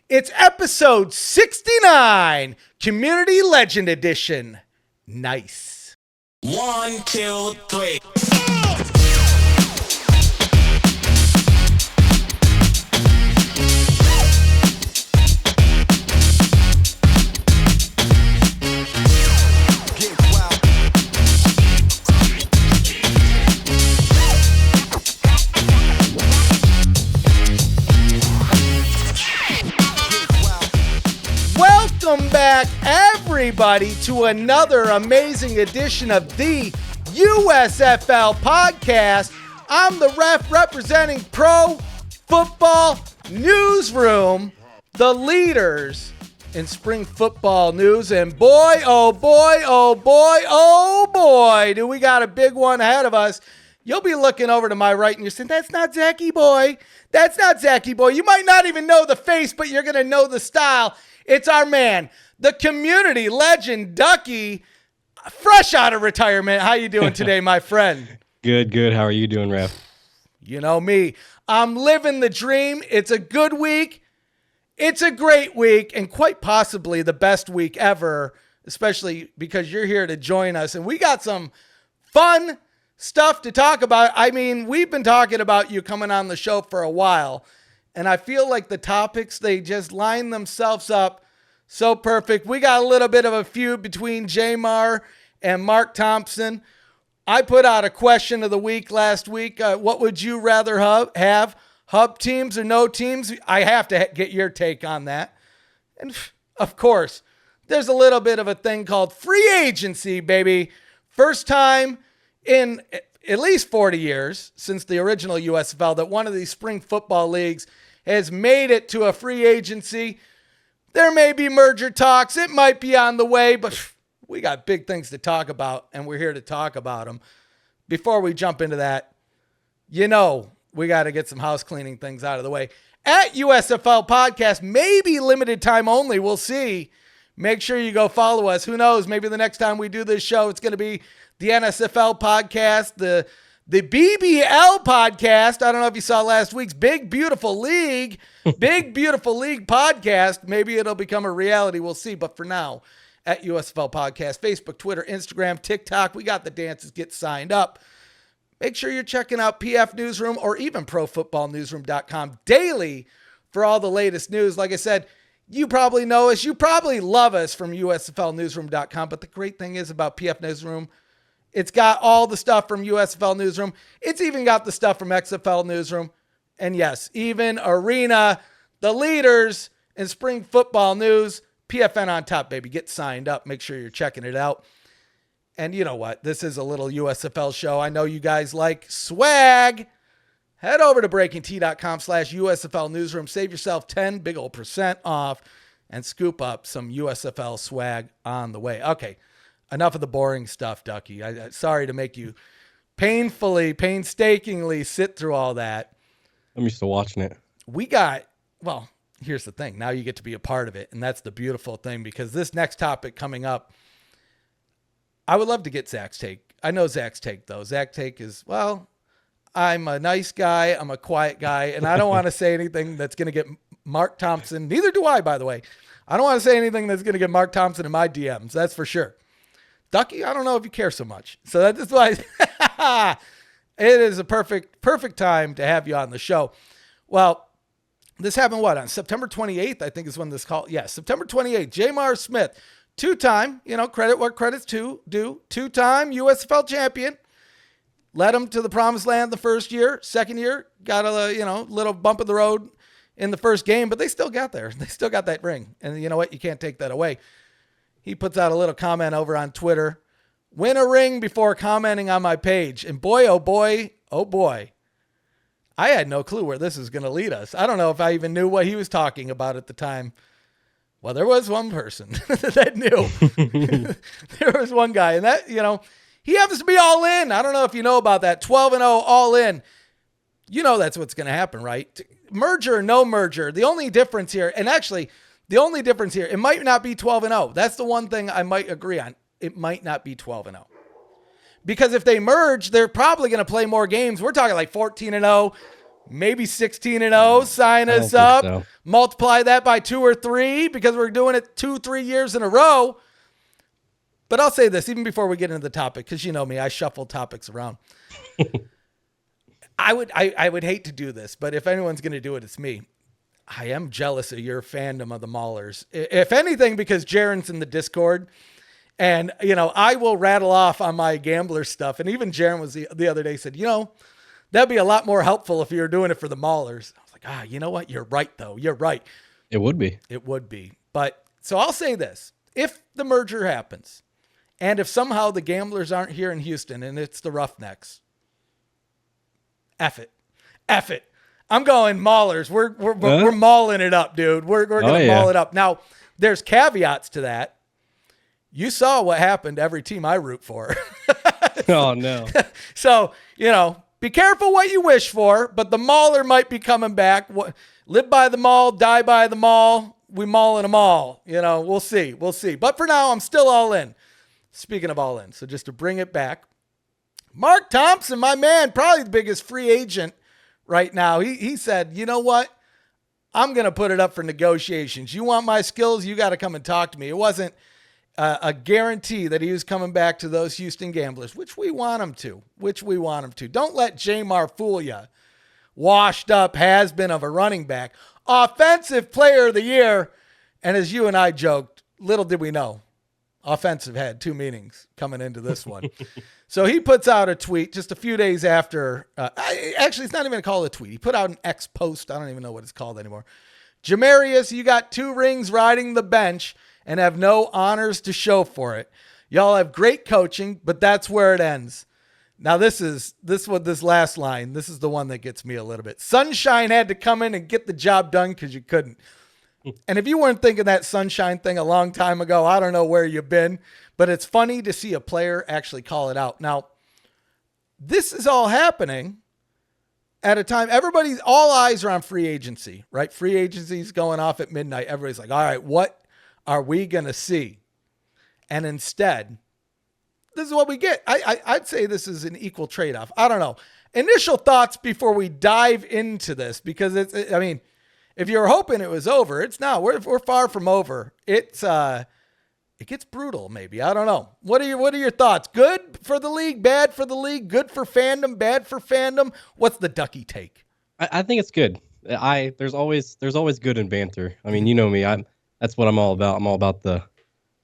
It's episode 69, Community Legend Edition. Nice. 1, 2, 3. Welcome back, everybody, to another amazing edition of the USFL podcast. I'm the ref representing Pro Football Newsroom, the leaders in spring football news. And boy, oh boy, oh boy, oh boy, do we got a big one ahead of us. You'll be looking over to my right and you're saying, that's not Zachy Boy. That's not Zachy Boy. You might not even know the face, but you're going to know the style. It's our man, the Community Legend Ducky, fresh out of retirement. How you doing today, my friend? Good. How are you doing, Ref? You know me. I'm living the dream. It's a good week. It's a great week, and quite possibly the best week ever, especially because you're here to join us. And we got some fun stuff to talk about. I mean, we've been talking about you coming on the show for a while. And I feel like the topics, they just line themselves up so perfect. We got a little bit of a feud between Jamar and Mark Thompson. I put out a question of the week last week. What would you rather have? Hub teams or no teams? I have to get your take on that. And of course, there's a little bit of a thing called free agency, baby. First time in at least 40 years since the original USFL that one of these spring football leagues has made it to a free agency. There may be merger talks. It might be on the way, but we got big things to talk about, and we're here to talk about them. Before we jump into that, you know we got to get some house cleaning things out of the way. At USFL Podcast, maybe limited time only. We'll see. Make sure you go follow us. Who knows? Maybe the next time we do this show, it's going to be the NSFL podcast, the BBL podcast. I don't know if you saw last week's Big Beautiful League podcast. Maybe it'll become a reality. We'll see. But for now, at USFL Podcast, Facebook, Twitter, Instagram, TikTok, we got the dances. Get signed up. Make sure you're checking out PF Newsroom or even ProFootballNewsroom.com daily for all the latest news. Like I said, you probably know us. You probably love us from USFLNewsroom.com. But the great thing is about PF Newsroom, it's got all the stuff from USFL Newsroom. It's even got the stuff from XFL Newsroom. And yes, even Arena, the leaders in spring football news. PFN on top, baby. Get signed up. Make sure you're checking it out. And you know what? This is a little USFL show. I know you guys like swag. Head over to breakingt.com/USFL Newsroom. Save yourself 10 big old % off and scoop up some USFL swag on the way. Okay. Enough of the boring stuff, Ducky. Sorry to make you painstakingly sit through all that. I'm used to watching it. Well, here's the thing. Now you get to be a part of it, and that's the beautiful thing, because this next topic coming up, I would love to get Zach's take. I know Zach's take, though. Zach's take is, well, I'm a nice guy, I'm a quiet guy, and I don't want to say anything that's going to get Mark Thompson. Neither do I, by the way. I don't want to say anything that's going to get Mark Thompson in my DMs. That's for sure. Ducky, I don't know if you care so much. So that's why it is a perfect time to have you on the show. Well, this happened on September 28th, I think is when this call. Yeah, September 28th. Jamar Smith, two-time, credit what credit's due, two-time USFL champion. Led him to the promised land the first year. Second year, got a little bump in the road in the first game, but they still got there. They still got that ring. And you know what? You can't take that away. He puts out a little comment over on Twitter. Win a ring before commenting on my page. And boy, oh boy, I had no clue where this is going to lead us. I don't know if I even knew what he was talking about at the time. Well, there was one person that knew. There was one guy, and that, he happens to be all in. I don't know if you know about that. 12-0 all in. You know that's what's going to happen, right? Merger or no merger. The only difference here, and actually the only difference here, it might not be 12-0. That's the one thing I might agree on. It might not be 12-0. Because if they merge, they're probably going to play more games. We're talking like 14-0, maybe 16-0. Sign us up. So. Multiply that by 2 or 3 because we're doing it 2-3 years in a row. But I'll say this, even before we get into the topic, because you know me, I shuffle topics around. I would hate to do this, but if anyone's going to do it, it's me. I am jealous of your fandom of the Maulers. If anything, because Jaron's in the Discord, and, you know, I will rattle off on my gambler stuff. And even Jaron was the other day said, you know, that'd be a lot more helpful if you were doing it for the Maulers. I was like, you know what? You're right, though. You're right. It would be. It would be. But so I'll say this. If the merger happens, and if somehow the Gamblers aren't here in Houston and it's the Roughnecks, F it. I'm going Maulers. We're mauling it up, dude. We're going to maul it up. Now, there's caveats to that. You saw what happened to every team I root for. Oh, no. So, you know, be careful what you wish for, but the Mauler might be coming back. Live by the Maul, die by the Maul. We mauling them all. You know, we'll see. But for now, I'm still all in. Speaking of all in, so just to bring it back, Mark Thompson, my man, probably the biggest free agent right now. He said, you know what? I'm going to put it up for negotiations. You want my skills? You got to come and talk to me. It wasn't a guarantee that he was coming back to those Houston Gamblers, which we want him to. Don't let Jamar fool you. Washed up has-been of a running back. Offensive player of the year. And as you and I joked, little did we know, offensive had 2 meanings coming into this one. So he puts out a tweet just a few days after. Actually, it's not even going to call it a tweet. He put out an X post. I don't even know what it's called anymore. Jamarius, you got 2 rings riding the bench and have no honors to show for it. Y'all have great coaching, but that's where it ends. Now, this last line. This is the one that gets me a little bit. Sunshine had to come in and get the job done because you couldn't. And if you weren't thinking that Sunshine thing a long time ago, I don't know where you've been, but it's funny to see a player actually call it out. Now, this is all happening at a time, all eyes are on free agency, right? Free agency is going off at midnight. Everybody's like, all right, what are we going to see? And instead, this is what we get. I'd say this is an equal trade-off. I don't know. Initial thoughts before we dive into this, because if you're hoping it was over, it's not. We're far from over. It gets brutal, maybe. I don't know. What are your thoughts? Good for the league, bad for the league, good for fandom, bad for fandom? What's the Ducky take? I think it's good. There's always good in banter. I mean, you know me. That's what I'm all about. I'm all about the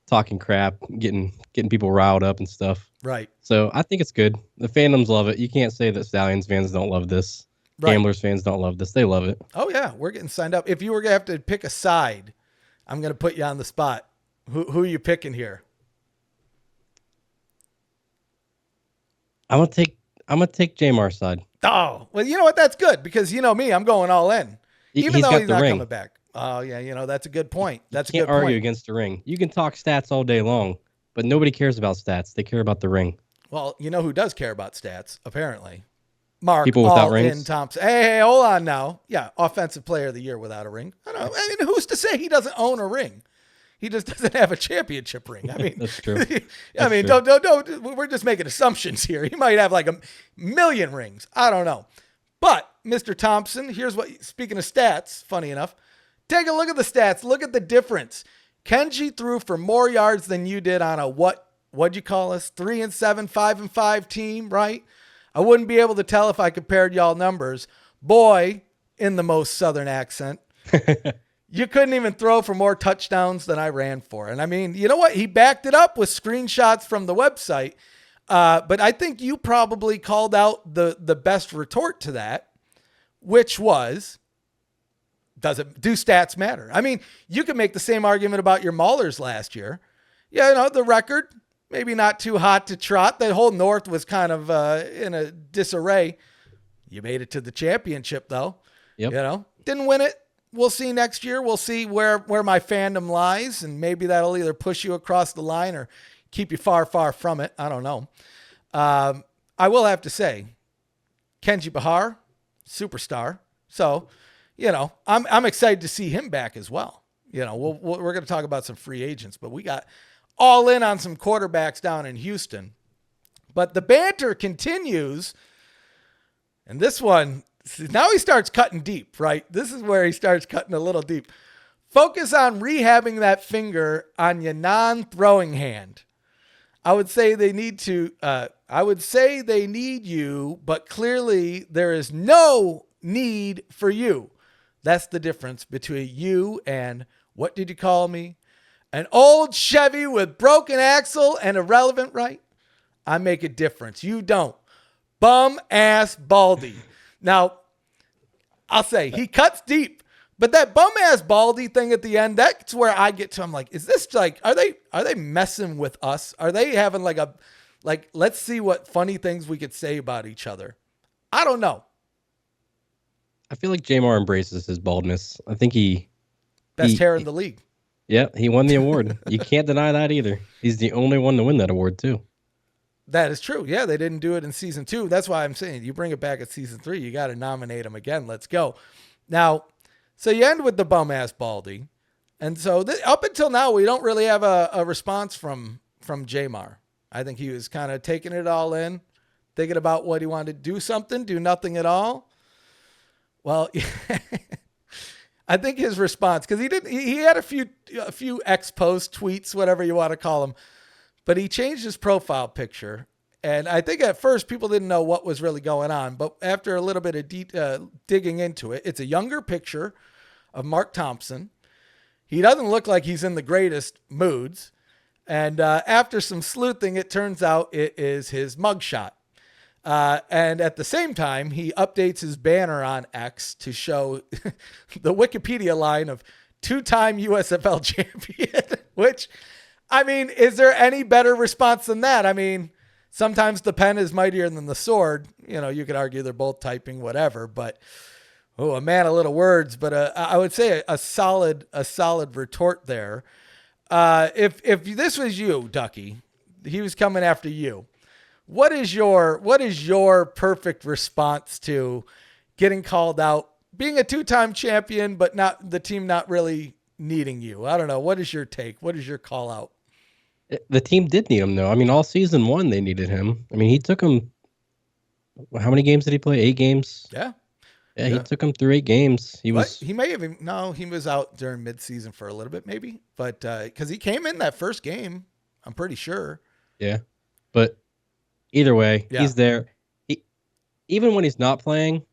talking crap, getting people riled up and stuff. Right. So I think it's good. The fandoms love it. You can't say that Stallions fans don't love this. Right. Gamblers fans don't love this. They love it. Oh, yeah. We're getting signed up. If you were going to have to pick a side, I'm going to put you on the spot. Who are you picking here? I'm gonna take Jamar's side. Oh, well, you know what? That's good because you know me. I'm going all in, even though he's not coming back. Oh, yeah. That's a good point. That's a good point. You can't argue against the ring. You can talk stats all day long, but nobody cares about stats. They care about the ring. Well, you know who does care about stats? Apparently, Mark People without rings. Thompson. Hey, hold on now. Yeah, offensive player of the year without a ring. I don't know. I mean, who's to say he doesn't own a ring? He just doesn't have a championship ring. I mean, that's true. Don't. We're just making assumptions here. He might have like a million rings. I don't know. But Mr. Thompson, speaking of stats, funny enough, take a look at the stats. Look at the difference. Kenji threw for more yards than you did on a what'd you call us? 3-7, 5-5 team, right? I wouldn't be able to tell if I compared y'all numbers. Boy, in the most Southern accent. You couldn't even throw for more touchdowns than I ran for. And I mean, you know what? He backed it up with screenshots from the website. But I think you probably called out the best retort to that, which was, do stats matter? I mean, you can make the same argument about your Maulers last year. Yeah, the record, maybe not too hot to trot. The whole North was kind of in a disarray. You made it to the championship, though. Yep. Didn't win it. We'll see next year. We'll see where my fandom lies, and maybe that'll either push you across the line or keep you far, far from it. I don't know. I will have to say, Kenji Bahar, superstar. So, I'm excited to see him back as well. We're going to talk about some free agents, but we got all in on some quarterbacks down in Houston. But the banter continues. And this one, now he starts cutting deep, right? This is where he starts cutting a little deep. Focus on rehabbing that finger on your non-throwing hand. I would say they need you, but clearly there is no need for you. That's the difference between you and, what did you call me? An old Chevy with broken axle and irrelevant, right? I make a difference. You don't. Bum ass Baldy. Now, I'll say he cuts deep, but that bum ass Baldy thing at the end, that's where I get to. I'm like, is this like, are they messing with us? Are they having let's see what funny things we could say about each other? I don't know. I feel like Jamar embraces his baldness. I think best hair in the league. Yeah, he won the award. You can't deny that either. He's the only one to win that award too. That is true. Yeah, they didn't do it in season 2. That's why I'm saying you bring it back at season 3. You got to nominate him again. Let's go. Now, so you end with the bum ass Baldy. And so up until now, we don't really have a response from Jamar. I think he was kind of taking it all in, thinking about what he wanted to do something, do nothing at all. Well, I think his response, because he had a few ex-post tweets, whatever you want to call them, but he changed his profile picture. And I think at first people didn't know what was really going on, but after a little bit of digging into it, it's a younger picture of Mark Thompson. He doesn't look like he's in the greatest moods. And after some sleuthing, it turns out it is his mugshot. And at the same time, he updates his banner on X to show the Wikipedia line of 2-time USFL champion, which, I mean, is there any better response than that? I mean, sometimes the pen is mightier than the sword. You could argue they're both typing, whatever, but a man of little words, but I would say a solid retort there. If this was you, Ducky, he was coming after you. What is your perfect response to getting called out, being a 2-time champion, but not the team not really needing you? I don't know. What is your take? What is your call out? The team did need him, though. I mean, all season 1, they needed him. I mean, he took him. How many games did he play? 8 games? Yeah. Yeah, he took him through 8 games. He may have he was out during midseason for a little bit, maybe, but because he came in that first game, I'm pretty sure. Yeah, but either way, he's there. Even when he's not playing,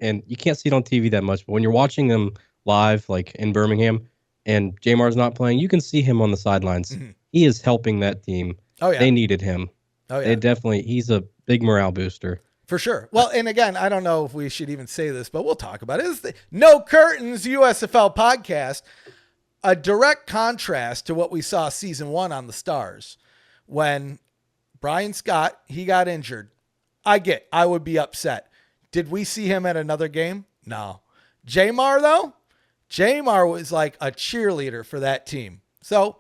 and you can't see it on TV that much, but when you're watching them live, like in Birmingham, and Jamar's not playing, you can see him on the sidelines. Mm-hmm. He is helping that team. Oh yeah, they needed him. Oh yeah, he's a big morale booster. For sure. Well, and again, I don't know if we should even say this, but we'll talk about it. It's the No Curtains USFL podcast, a direct contrast to what we saw season 1 on the Stars when Brian Scott, he got injured. I would be upset. Did we see him at another game? No. Jamar, though? Jamar was like a cheerleader for that team. So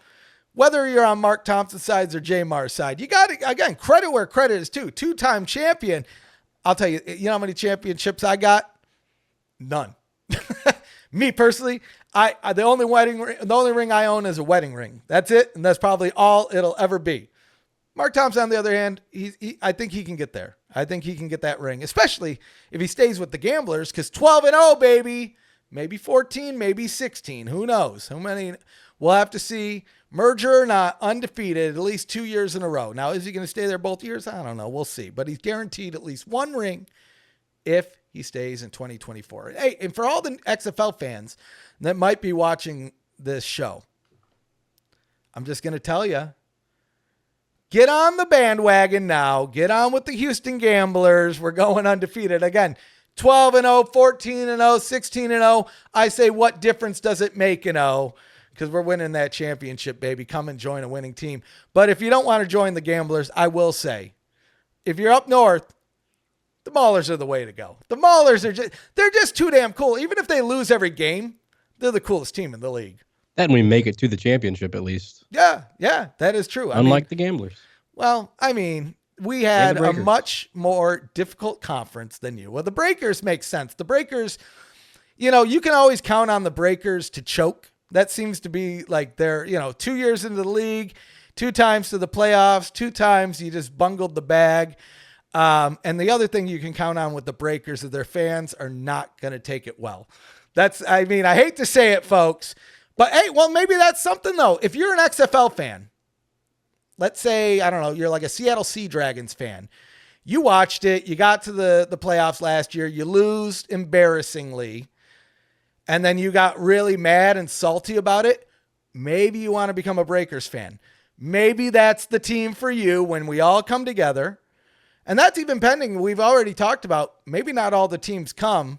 whether you're on Mark Thompson's side or Jamar's side, you got to, again, credit where credit is due. 2-time champion. I'll tell you, you know how many championships I got? None. Me personally, the only ring I own is a wedding ring. That's it, and that's probably all it'll ever be. Mark Thompson, on the other hand, I think he can get there. I think he can get that ring, especially if he stays with the Gamblers, because 12-0, baby. Maybe 14, maybe 16. Who knows? How many? We'll have to see. Merger or not, undefeated at least 2 years in a row. Now, is he going to stay there both years? I don't know. We'll see. But he's guaranteed at least 1 ring if he stays in 2024. Hey, and for all the XFL fans that might be watching this show, I'm just going to tell you, get on the bandwagon now. Get on with the Houston Gamblers. We're going undefeated. Again, 12-0, 14-0, 16-0. I say, what difference does it make, because we're winning that championship, baby. Come and join a winning team. But if you don't want to join the Gamblers, I will say, if you're up north, the Maulers are the way to go. The Maulers they're just too damn cool. Even if they lose every game, they're the coolest team in the league. And we make it to the championship at least. Yeah, that is true. Unlike the Gamblers. Well, I mean, we had a much more difficult conference than you. Well, the Breakers make sense. The Breakers, you can always count on the Breakers to choke. That seems to be like they're, 2 years into the league, 2 times to the playoffs, 2 times you just bungled the bag. And the other thing you can count on with the Breakers is their fans are not going to take it well. I hate to say it, folks, but hey, well, maybe that's something though. If you're an XFL fan, let's say, I don't know, you're like a Seattle Sea Dragons fan. You watched it. You got to the playoffs last year. You lose embarrassingly. And then you got really mad and salty about it. Maybe you want to become a Breakers fan. Maybe that's the team for you when we all come together. And that's even pending. We've already talked about maybe not all the teams come.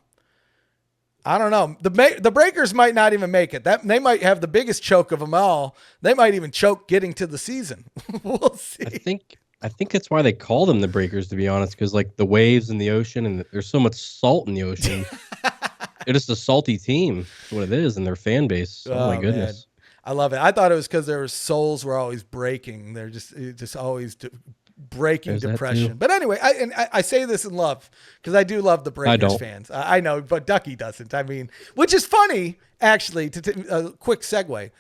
I don't know. The Breakers might not even make it. They might have the biggest choke of them all. They might even choke getting to the season. We'll see. I think that's why they call them the Breakers, to be honest, because like the waves in the ocean and there's so much salt in the ocean. They're just a salty team. That's what it is, and their fan base. Oh my goodness. Man. I love it. I thought it was because their souls were always breaking. They're just always breaking depression. But anyway, I say this in love because I do love the Breakers fans. I know, but Ducky doesn't. Which is funny, actually, a quick segue.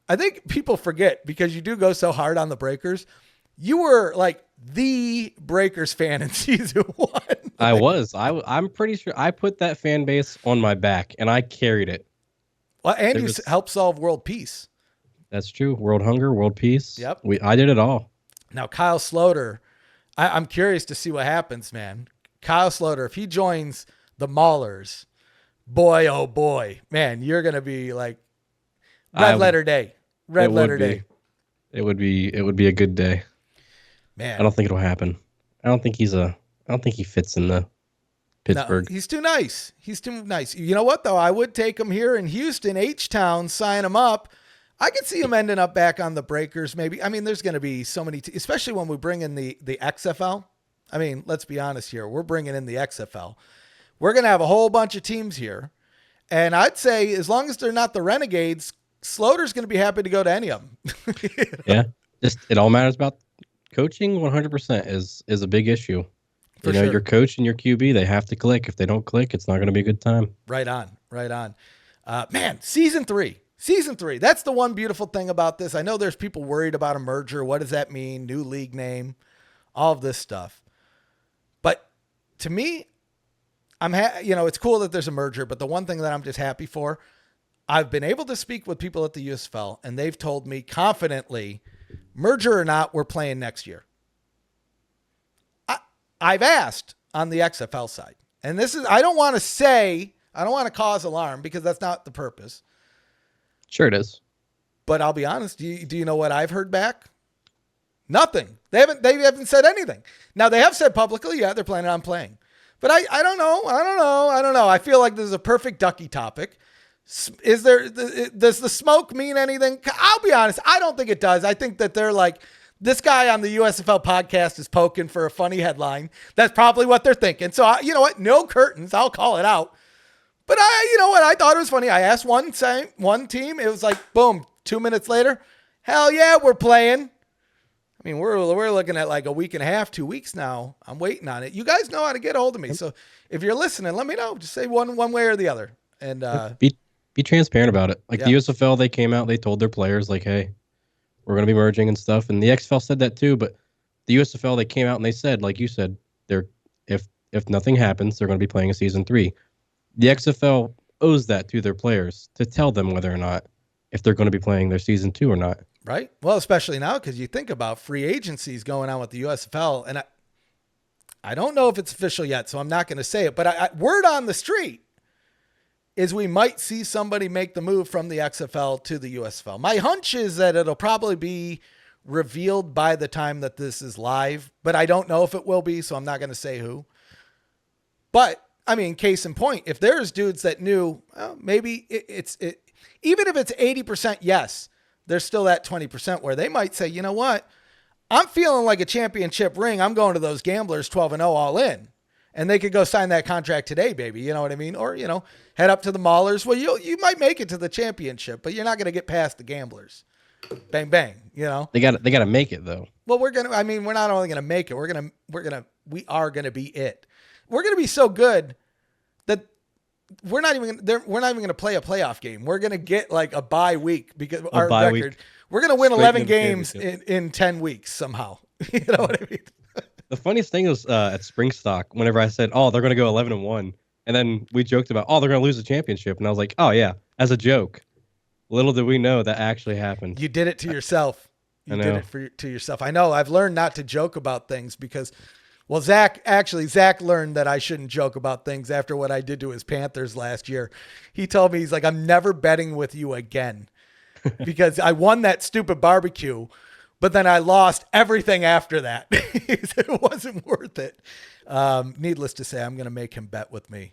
I think people forget because you do go so hard on the Breakers. You were like the Breakers fan in season 1. I was. I'm pretty sure I put that fan base on my back and I carried it. Well, and you helped solve world peace. That's true. World hunger, world peace. Yep. I did it all. Now, Kyle Sloter, I'm curious to see what happens, man. Kyle Sloter, if he joins the Maulers, boy, oh boy, man, you're going to be like red letter day. Red letter day. It would be a good day. Man. I don't think it'll happen. I don't think he fits in the Pittsburgh. No, he's too nice. He's too nice. You know what, though? I would take him here in Houston, H-Town, sign him up. I could see him ending up back on the Breakers, maybe. There's going to be so many, especially when we bring in the XFL. Let's be honest here. We're bringing in the XFL. We're going to have a whole bunch of teams here. And I'd say as long as they're not the Renegades, Sloter's going to be happy to go to any of them. Yeah. Just it all matters about coaching 100% is a big issue. For sure. Your coach and your QB, they have to click. If they don't click, it's not going to be a good time. Right on. Man, season 3. That's the one beautiful thing about this. I know there's people worried about a merger. What does that mean? New league name, all of this stuff. But to me, it's cool that there's a merger, but the one thing that I'm just happy for, I've been able to speak with people at the USFL and they've told me confidently, merger or not, we're playing next year. I've asked on the XFL side, and I don't want to cause alarm because that's not the purpose. Sure it is. But I'll be honest. Do you know what I've heard back? Nothing. They haven't said anything. Now they have said publicly, yeah, they're planning on playing, but I don't know. I feel like this is a perfect Ducky topic. Does the smoke mean anything? I'll be honest. I don't think it does. I think that they're like, this guy on the USFL podcast is poking for a funny headline. That's probably what they're thinking. So you know what? No curtains. I'll call it out. But I thought it was funny. I asked one team. It was like, boom, 2 minutes later. Hell yeah, we're playing. We're looking at like a week and a half, 2 weeks now. I'm waiting on it. You guys know how to get a hold of me. So if you're listening, let me know. Just say one way or the other. And be transparent about it. Like the USFL, they came out, they told their players like, hey, we're going to be merging and stuff. And the XFL said that too, but the USFL, they came out and they said, like you said, if nothing happens, they're going to be playing a season 3. The XFL owes that to their players to tell them whether or not if they're going to be playing their season 2 or not. Right. Well, especially now, because you think about free agencies going on with the USFL, and I don't know if it's official yet, so I'm not going to say it, but word on the street is we might see somebody make the move from the XFL to the USFL. My hunch is that it'll probably be revealed by the time that this is live, but I don't know if it will be, so I'm not going to say who. But case in point, if there's dudes that knew, well, maybe even if it's 80% yes, there's still that 20% where they might say, you know what? I'm feeling like a championship ring. I'm going to those gamblers 12-0 all in. And they could go sign that contract today, baby. You know what I mean? Or, head up to the Maulers. Well, you might make it to the championship, but you're not going to get past the gamblers. Bang, bang, They got to make it, though. Well, we're not only gonna make it, we are gonna be it. We're gonna be so good that we're not even gonna play a playoff game. We're gonna get like a bye week because our record. Week. We're gonna win 11 games in 10 weeks somehow. You know what I mean? The funniest thing was at Springstock, whenever I said, "Oh, they're gonna go 11-1," and then we joked about, "Oh, they're gonna lose the championship," and I was like, "Oh yeah," as a joke. Little did we know that actually happened. You did it to yourself. You did it to yourself. I know. I've learned not to joke about things because, well, Zach learned that I shouldn't joke about things after what I did to his Panthers last year. He told me, he's like, I'm never betting with you again because I won that stupid barbecue, but then I lost everything after that. He said it wasn't worth it. Needless to say, I'm going to make him bet with me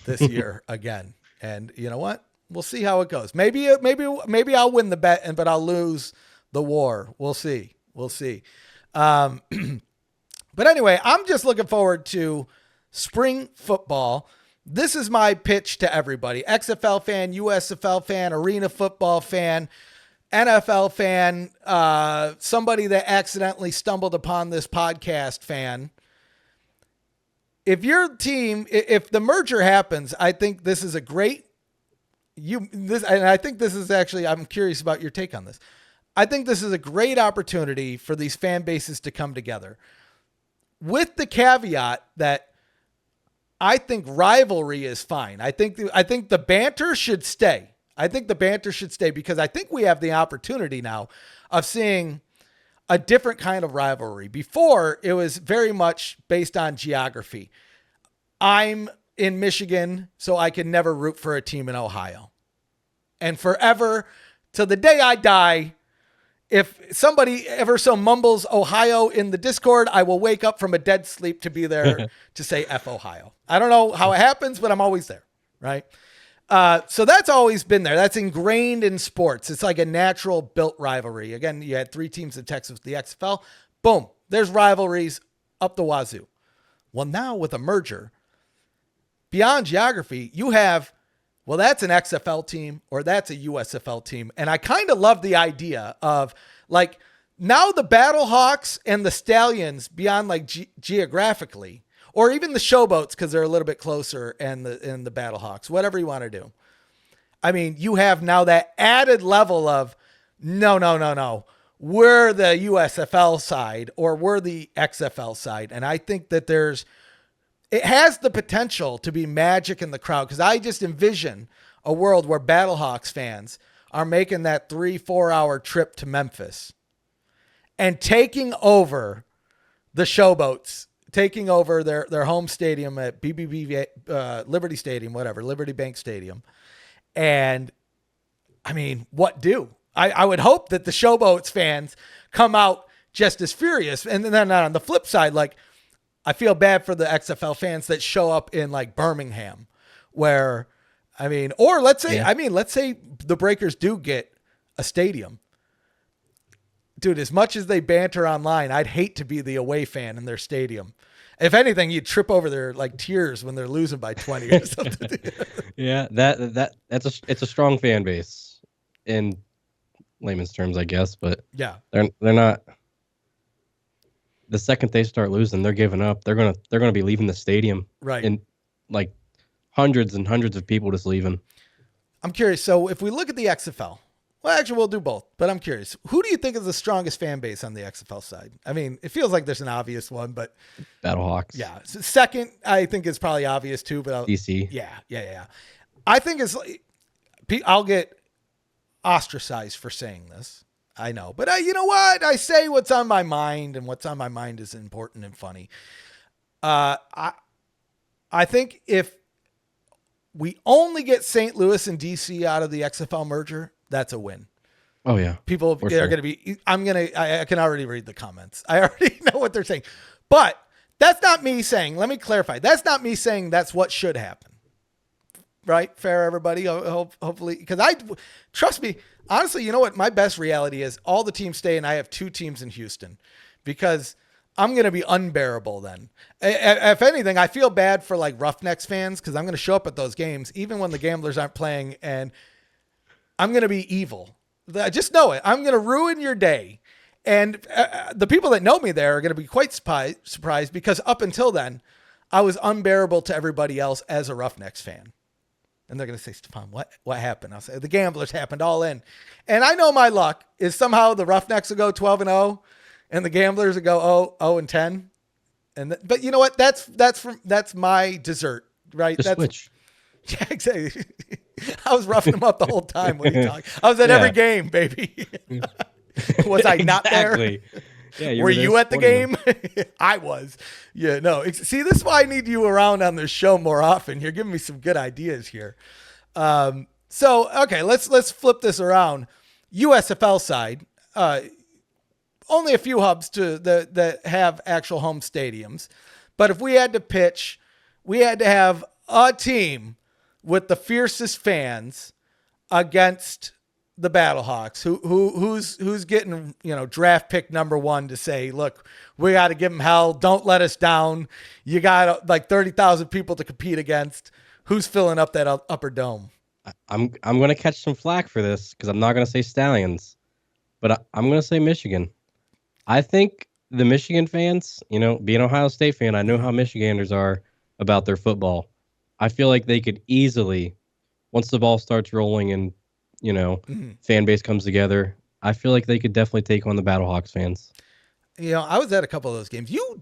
this year again. And you know what? We'll see how it goes. Maybe I'll win the bet, but I'll lose the war. We'll see. But anyway, I'm just looking forward to spring football. This is my pitch to everybody. XFL fan, USFL fan, arena football fan, NFL fan, somebody that accidentally stumbled upon this podcast fan. If your team, if the merger happens, I think this is a great and I think this is actually, I'm curious about your take on this. I think this is a great opportunity for these fan bases to come together with the caveat that I think rivalry is fine. I think the banter should stay. Because I think we have the opportunity now of seeing a different kind of rivalry. Before, it was very much based on geography. I'm in Michigan, so I can never root for a team in Ohio. And forever, till the day I die, if somebody ever so mumbles Ohio in the Discord, I will wake up from a dead sleep to be there to say F Ohio. I don't know how it happens, but I'm always there, right? So that's always been there. That's ingrained in sports. It's like a natural built rivalry. Again, you had 3 teams in Texas with the XFL. Boom, there's rivalries up the wazoo. Well, now with a merger, beyond geography, you have, well, that's an XFL team or that's a USFL team. And I kind of love the idea of like now the Battlehawks and the Stallions beyond like geographically, or even the Showboats because they're a little bit closer, and the Battlehawks, whatever you want to do. I mean, you have now that added level of no. We're the USFL side or we're the XFL side. And I think that it has the potential to be magic in the crowd because I just envision a world where Battlehawks fans are making that 3-4 hour trip to Memphis and taking over the Showboats, taking over their home stadium at BBB, Liberty Stadium, whatever, Liberty Bank Stadium. And I mean, what do? I would hope that the Showboats fans come out just as furious. And then on the flip side, like, I feel bad for the XFL fans that show up in like Birmingham where, I mean, or let's say the Breakers do get a stadium. Dude, as much as they banter online, I'd hate to be the away fan in their stadium. If anything, you'd trip over their like tears when they're losing by 20 or something. Yeah, it's a strong fan base in layman's terms, I guess, but yeah, they're not. The second they start losing, they're giving up. They're gonna be leaving the stadium, right? And like hundreds and hundreds of people just leaving. I'm curious. So if we look at the XFL, well, actually, we'll do both. But I'm curious, who do you think is the strongest fan base on the XFL side? I mean, it feels like there's an obvious one, but Battlehawks. Yeah, second, I think is probably obvious too. But DC. Yeah. I think I'll get ostracized for saying this. I know, but you know what? I say what's on my mind, and what's on my mind is important and funny. I think if we only get St. Louis and DC out of the XFL merger, that's a win. Oh yeah, people are going to be. I can already read the comments. I already know what they're saying, but that's not me saying. Let me clarify. That's not me saying that's what should happen. Right? Fair, everybody. Hopefully, because trust me. Honestly, you know what? My best reality is all the teams stay, and I have 2 teams in Houston because I'm going to be unbearable then. If anything, I feel bad for like Roughnecks fans because I'm going to show up at those games even when the Gamblers aren't playing, and I'm going to be evil. Just know it. I'm going to ruin your day. And the people that know me there are going to be quite surprised because up until then, I was unbearable to everybody else as a Roughnecks fan. And they're going to say, Stefan, what happened? I'll say, the Gamblers happened all in. And I know my luck is somehow the Roughnecks will go 12-0 and the Gamblers will go 0-10. But you know what? That's my dessert, right? Just that's switch. Yeah, exactly. I was roughing them up the whole time when he talked. I was at every game, baby. Was I not Exactly. there? Yeah, Were you at the game? I was. Yeah, no. See, this is why I need you around on this show more often. You're giving me some good ideas here. Okay, let's flip this around. USFL side, only a few hubs that have actual home stadiums. But if we had to pitch, we had to have a team with the fiercest fans against the Battlehawks. Who's getting, draft pick number 1 to say, look, we got to give them hell. Don't let us down. You got like 30,000 people to compete against. Who's filling up that upper dome? I'm going to catch some flack for this because I'm not going to say Stallions, but I'm going to say Michigan. I think the Michigan fans, being an Ohio State fan, I know how Michiganders are about their football. I feel like they could easily, once the ball starts rolling and, fan base comes together, I feel like they could definitely take on the Battlehawks fans. I was at a couple of those games. You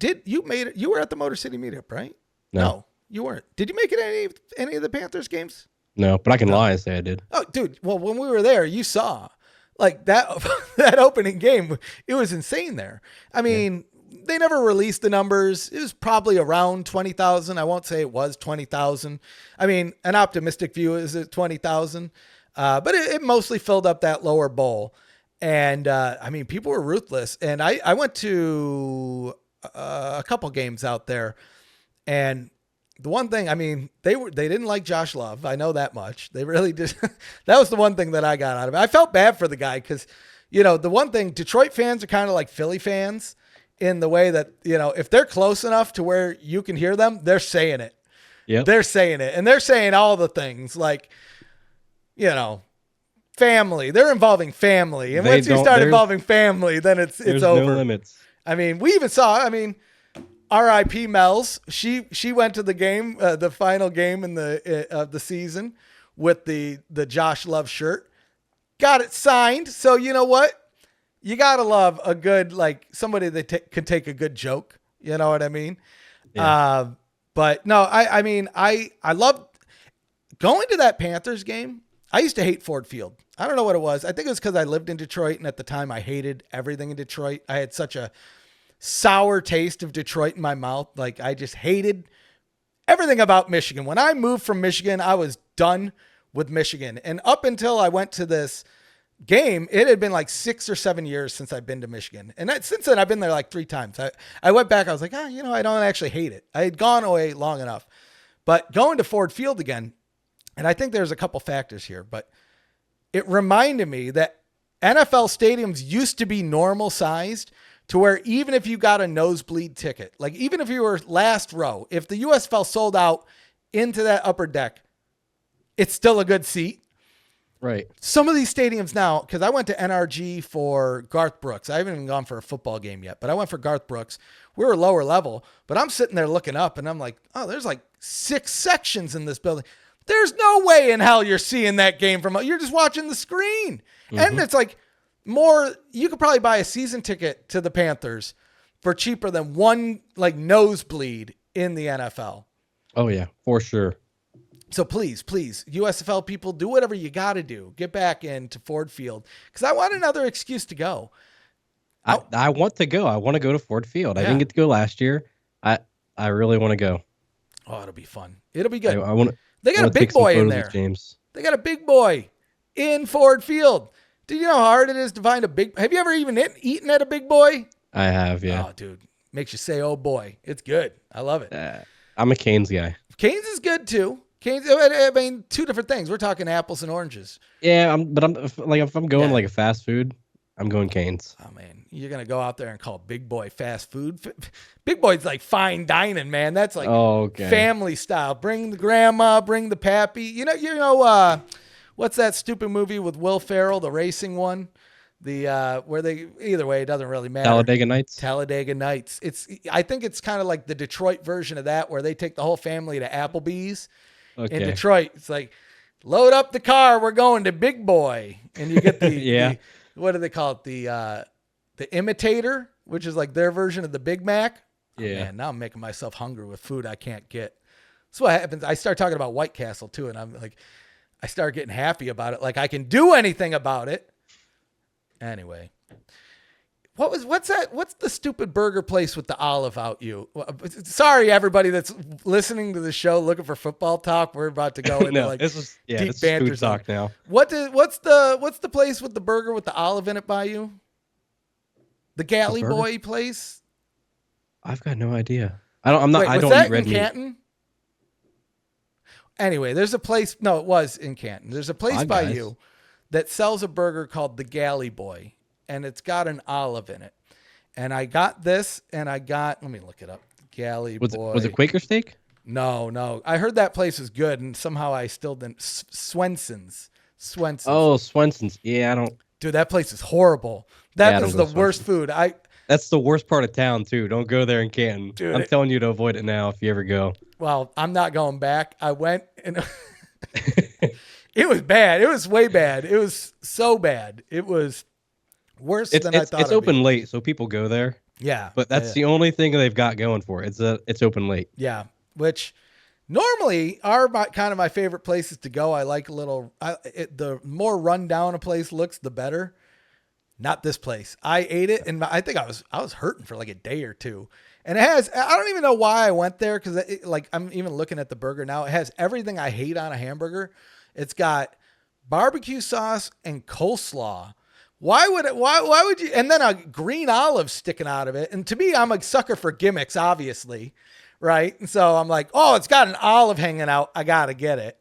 made it. You were at the Motor City meetup, right? No, you weren't. Did you make it any of the Panthers games? No, but I can lie and say I did. Oh, dude. Well, when we were there, you saw like that opening game. It was insane there. I mean, they never released the numbers. It was probably around 20,000. I won't say it was 20,000. I mean, an optimistic view is at 20,000. But it mostly filled up that lower bowl. And, people were ruthless. And I went to a couple games out there. And the one thing, they didn't like Josh Love. I know that much. They really did. That was the one thing that I got out of it. I felt bad for the guy because, the one thing, Detroit fans are kind of like Philly fans in the way that, if they're close enough to where you can hear them, they're saying it. Yep. They're saying it. And they're saying all the things like, family. They're involving family. And once you start involving family, then it's over. No limits. We even saw, R.I.P. Mel's. She went to the game, the final game in of the season with the Josh Love shirt. Got it signed. So you know what? You got to love a good, somebody that can take a good joke. You know what I mean? Yeah. But no, I love going to that Panthers game. I used to hate Ford Field. I don't know what it was. I think it was because I lived in Detroit, and at the time I hated everything in Detroit. I had such a sour taste of Detroit in my mouth. Like, I just hated everything about Michigan. When I moved from Michigan, I was done with Michigan. And up until I went to this game, it had been like 6 or 7 years since I've been to Michigan. And since then, I've been there like 3 times. I went back. I was like, I don't actually hate it. I had gone away long enough. But going to Ford Field again, and I think there's a couple factors here, but it reminded me that NFL stadiums used to be normal sized to where even if you got a nosebleed ticket, like even if you were last row, if the USFL sold out into that upper deck, it's still a good seat. Right. Some of these stadiums now, because I went to NRG for Garth Brooks. I haven't even gone for a football game yet, but I went for Garth Brooks. We were lower level, but I'm sitting there looking up and I'm like, oh, there's like 6 sections in this building. There's no way in hell you're seeing that game you're just watching the screen. Mm-hmm. And it's like you could probably buy a season ticket to the Panthers for cheaper than one nosebleed in the NFL. Oh yeah, for sure. So please, USFL people, do whatever you got to do. Get back into Ford Field because I want another excuse to go. I want to go. I want to go to Ford Field. Yeah. I didn't get to go last year. I really want to go. Oh, it'll be fun. It'll be good. I want to. They got a big boy in there. James. They got a big boy in Ford Field. Do you know how hard it is to find a big? Have you ever even eaten at a big boy? I have, yeah. Oh, dude, makes you say, "Oh boy, it's good." I love it. I'm a Cane's guy. Cane's is good too. Cane's, 2 different things. We're talking apples and oranges. Yeah, if I'm going like a fast food, I'm going Cane's. Oh man, you're gonna go out there and call Big Boy fast food. Big Boy's like fine dining, man. That's like family style. Bring the grandma, bring the pappy. You know, what's that stupid movie with Will Ferrell, the racing one? where they, either way, it doesn't really matter. Talladega Nights. I think it's kind of like the Detroit version of that, where they take the whole family to Applebee's in Detroit. It's like, load up the car, we're going to Big Boy. And you get the what do they call it? The Imitator, which is like their version of the Big Mac. Yeah. Oh, man, now I'm making myself hungry with food I can't get. That's what happens. I start talking about White Castle too, and I'm like, I start getting happy about it. Like I can do anything about it. Anyway, what's that? What's the stupid burger place with the olive out? Sorry, everybody that's listening to the show looking for football talk. We're about to go into deep banter talk now. What's the place with the burger with the olive in it by you? The Galley Boy place. I've got no idea. I don't eat red meat. Canton? Anyway, there's a place. No, it was in Canton. There's a place by you that sells a burger called the Galley Boy, and it's got an olive in it. And I got this, and let me look it up. Galley Boy. Was it Quaker Steak? No. I heard that place is good, and somehow I still didn't. Swenson's. Oh, Swenson's. Yeah, I don't. Dude, that place is horrible. That is the worst food. That's the worst part of town, too. Don't go there in Canton. Dude, I'm telling you to avoid it now if you ever go. Well, I'm not going back. I went, and it was bad. It was way bad. It was so bad. It was worse than I thought. It's open late, so people go there. Yeah. But that's the only thing they've got going for it. It's open late. Yeah, which normally are kind of my favorite places to go. I like the more run down a place looks, the better. Not this place. I ate it, and I think I was hurting for like a day or two. And I don't even know why I went there, because I'm even looking at the burger now. It has everything I hate on a hamburger. It's got barbecue sauce and coleslaw. Why would you? And then a green olive sticking out of it. And to me, I'm a sucker for gimmicks, obviously, right? And so I'm like, oh, it's got an olive hanging out. I gotta get it.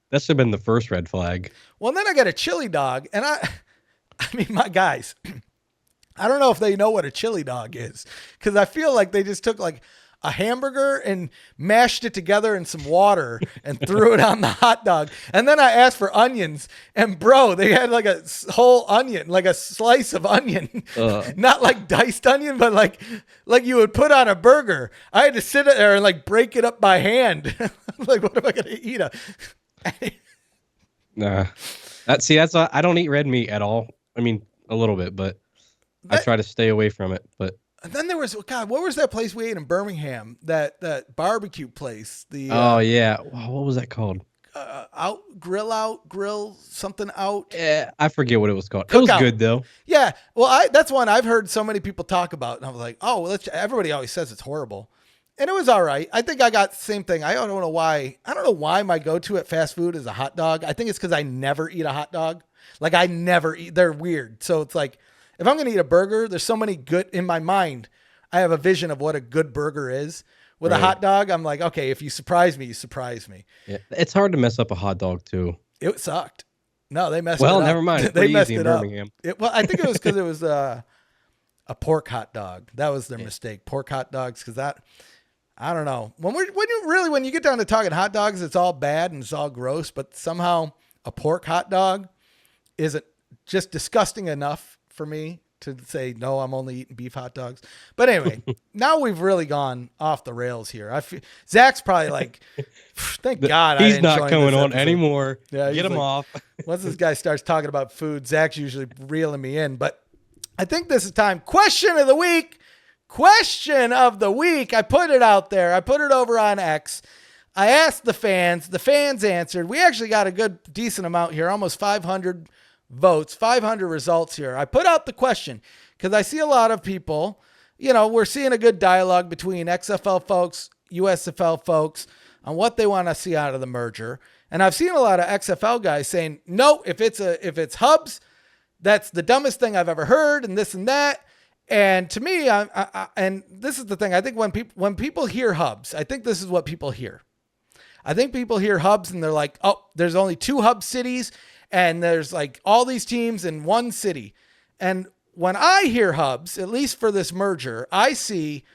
That should have been the first red flag. Well, and then I got a chili dog, and I mean, my guys, I don't know if they know what a chili dog is, because I feel like they just took like a hamburger and mashed it together in some water and threw it on the hot dog. And then I asked for onions, and bro, they had like a whole onion, like a slice of onion, not like diced onion, but like you would put on a burger. I had to sit there and like break it up by hand. Like, what am I going to eat? Nah, I don't eat red meat at all. I mean, a little bit, but I try to stay away from it. But and then there was, God, what was that place we ate in Birmingham? That barbecue place. Oh yeah, what was that called? Grill something out. Yeah, I forget what it was called. It was good though. Yeah, well, that's one I've heard so many people talk about, and I was like, oh, well, everybody always says it's horrible, and it was all right. I think I got the same thing. I don't know why. I don't know why my go-to at fast food is a hot dog. I think it's because I never eat a hot dog. Like I never eat. They're weird. So it's like, if I'm going to eat a burger, there's so many good in my mind. I have a vision of what a good burger is. With a hot dog, I'm like, okay, if you surprise me, you surprise me. Yeah, it's hard to mess up a hot dog too. It sucked. No, they messed it up. Well, never mind. They messed it up. I think it was because it was a pork hot dog. That was their mistake. Pork hot dogs, because I don't know. When you get down to talking hot dogs, it's all bad and it's all gross. But somehow a pork hot dog isn't just disgusting enough for me to say, no, I'm only eating beef hot dogs. But anyway, now we've really gone off the rails here. I feel Zach's probably like, thank God he's not coming on anymore. Yeah, get him off. Once this guy starts talking about food, Zach's usually reeling me in. But I think this is time. Question of the week. I put it out there. I put it over on X. I asked the fans. The fans answered. We actually got a decent amount here, almost 500 votes, 500 results here. I put out the question because I see a lot of people, we're seeing a good dialogue between XFL folks, USFL folks on what they want to see out of the merger. And I've seen a lot of XFL guys saying, no, if it's hubs, that's the dumbest thing I've ever heard, and this and that. And to me, and this is the thing, I think when people hear hubs, I think this is what people hear. I think people hear hubs and they're like, oh, there's only 2 hub cities and there's like all these teams in one city. And when I hear hubs, at least for this merger, I see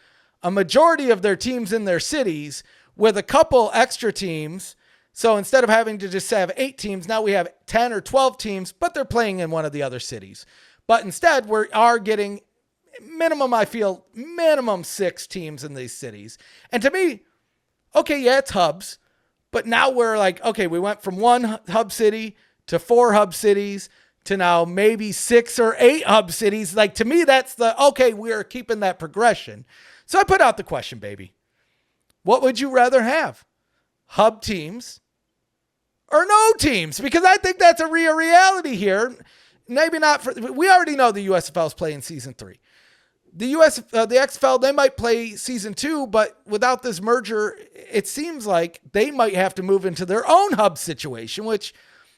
a majority of their teams in their cities with a couple extra teams So instead of having to just have 8 teams, now we have 10 or 12 teams, but they're playing in one of the other cities. But instead, we are getting minimum 6 teams in these cities. And to me, okay, yeah, it's hubs. But now we're like, okay, we went from 1 hub city to 4 hub cities to now maybe 6 or 8 hub cities. Like, to me, that's okay, we're keeping that progression. So I put out the question, baby. What would you rather have? Hub teams or no teams? Because I think that's a real reality here. Maybe not we already know the USFL is playing season 3. The XFL, they might play season 2, but without this merger, it seems like they might have to move into their own hub situation,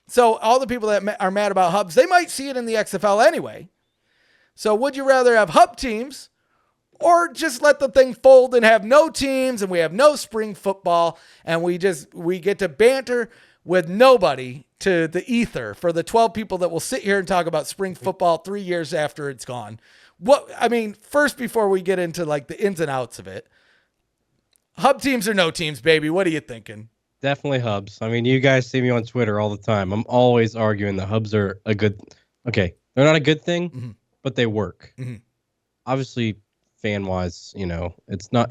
so all the people that are mad about hubs, they might see it in the XFL anyway. So would you rather have hub teams or just let the thing fold and have no teams and we have no spring football and we get to banter with nobody to the ether for the 12 people that will sit here and talk about spring football 3 years after it's gone? First, before we get into like the ins and outs of it, hub teams or no teams, baby, what are you thinking? Definitely hubs. I mean, you guys see me on Twitter all the time. I'm always arguing the hubs are they're not a good thing, but they work. Mm-hmm. Obviously, fan-wise, it's not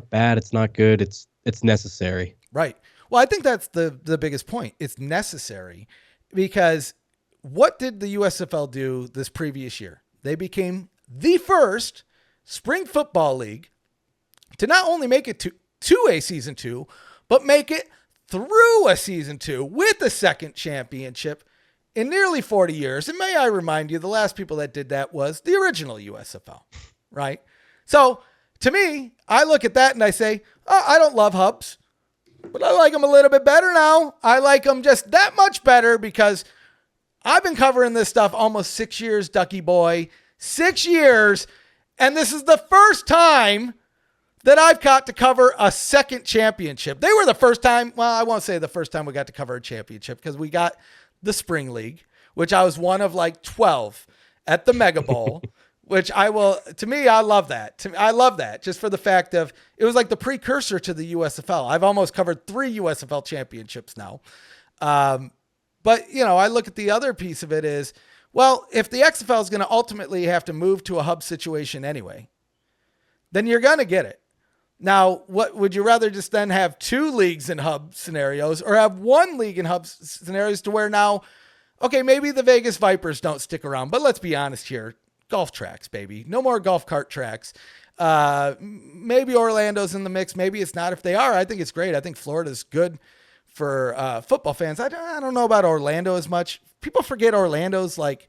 bad. It's not good. It's necessary. Right. Well, I think that's the biggest point. It's necessary because what did the USFL do this previous year? They became the first spring football league to not only make it to a season 2, but make it through a season 2 with a second championship in nearly 40 years. And may I remind you, the last people that did that was the original USFL, right? So to me, I look at that and I say, I don't love hubs, but I like them a little bit better now. I like them just that much better because I've been covering this stuff almost 6 years, Ducky boy, 6 years. And this is the first time that I've got to cover a second championship. They were the first time. Well, I won't say the first time we got to cover a championship because we got the spring league, which I was one of like 12 at the Mega Bowl, I love that. I love that just for the fact of it was like the precursor to the USFL. I've almost covered 3 USFL championships now. But, I look at the other piece of it is, well, if the XFL is going to ultimately have to move to a hub situation anyway, then you're going to get it. Now, what would you rather just then have 2 leagues in hub scenarios or have 1 league in hub scenarios to where now, okay, maybe the Vegas Vipers don't stick around, but let's be honest here. Golf tracks, baby. No more golf cart tracks. Maybe Orlando's in the mix. Maybe it's not. If they are, I think it's great. I think Florida's good for football fans. I don't know about Orlando as much. People forget Orlando's like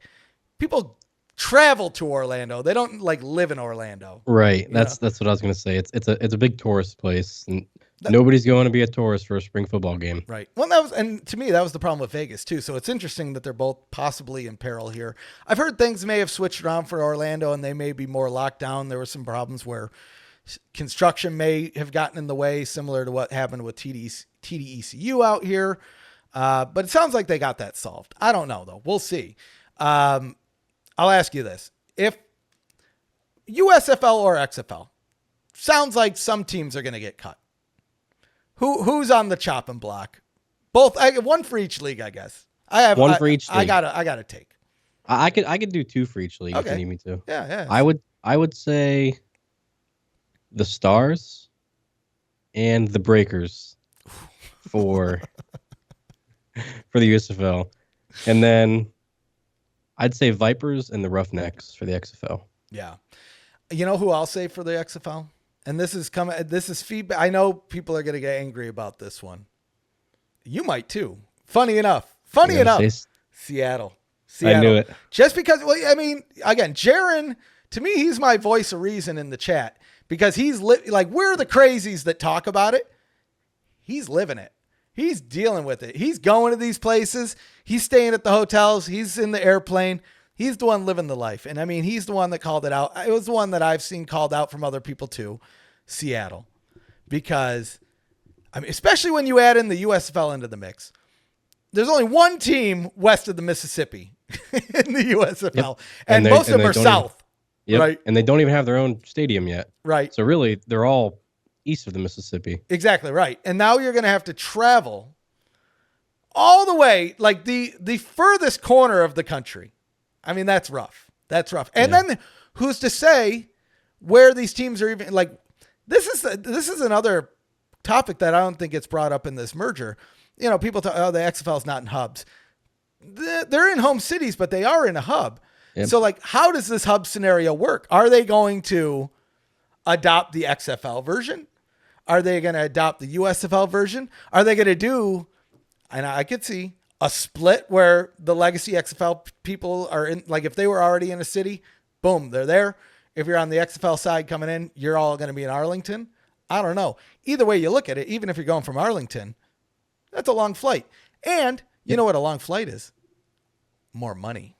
people travel to Orlando. They don't like live in Orlando. Right. That's what I was going to say. It's a big tourist place and nobody's going to be a tourist for a spring football game. Right. Well, to me, that was the problem with Vegas too. So it's interesting that they're both possibly in peril here. I've heard things may have switched around for Orlando and they may be more locked down. There were some problems where construction may have gotten in the way, similar to what happened with TDECU out here. But it sounds like they got that solved. I don't know though. We'll see. I'll ask you this. If USFL or XFL, sounds like some teams are going to get cut. Who's on the chopping block? Both. One for each league, I guess. I have one for each league. I gotta take. I could do 2 for each league if you need me to. Yeah. I would say the Stars and the Breakers for the USFL. And then I'd say Vipers and the Roughnecks for the XFL. Yeah. You know who I'll say for the XFL? And this is feedback. I know people are going to get angry about this one. You might too. Funny enough. Seattle. I knew it. Just because, again, Jaron, to me, he's my voice of reason in the chat because he's like, we're the crazies that talk about it. He's living it. He's dealing with it. He's going to these places. He's staying at the hotels. He's in the airplane. He's the one living the life. And he's the one that called it out. It was the one that I've seen called out from other people too, Seattle. Because, especially when you add in the USFL into the mix, there's only one team west of the Mississippi in the USFL. Yep. And most of them are south. Yep. Right. And they don't even have their own stadium yet. Right. So really, they're all east of the Mississippi. Exactly right. And now you're going to have to travel all the way, like the furthest corner of the country. I mean, that's rough. That's rough. And then who's to say where these teams are even, like, this is another topic that I don't think gets brought up in this merger. You know, people talk, oh, the XFL is not in hubs. They're in home cities, but they are in a hub. Yep. So, like, how does this hub scenario work? Are they going to adopt the XFL version? Are they going to adopt the USFL version? Are they going to do, and I could see, a split where the legacy XFL people are in, like if they were already in a city, boom, they're there. If you're on the XFL side coming in, you're all going to be in Arlington. I don't know. Either way you look at it, even if you're going from Arlington, that's a long flight. And you know what a long flight is? More money.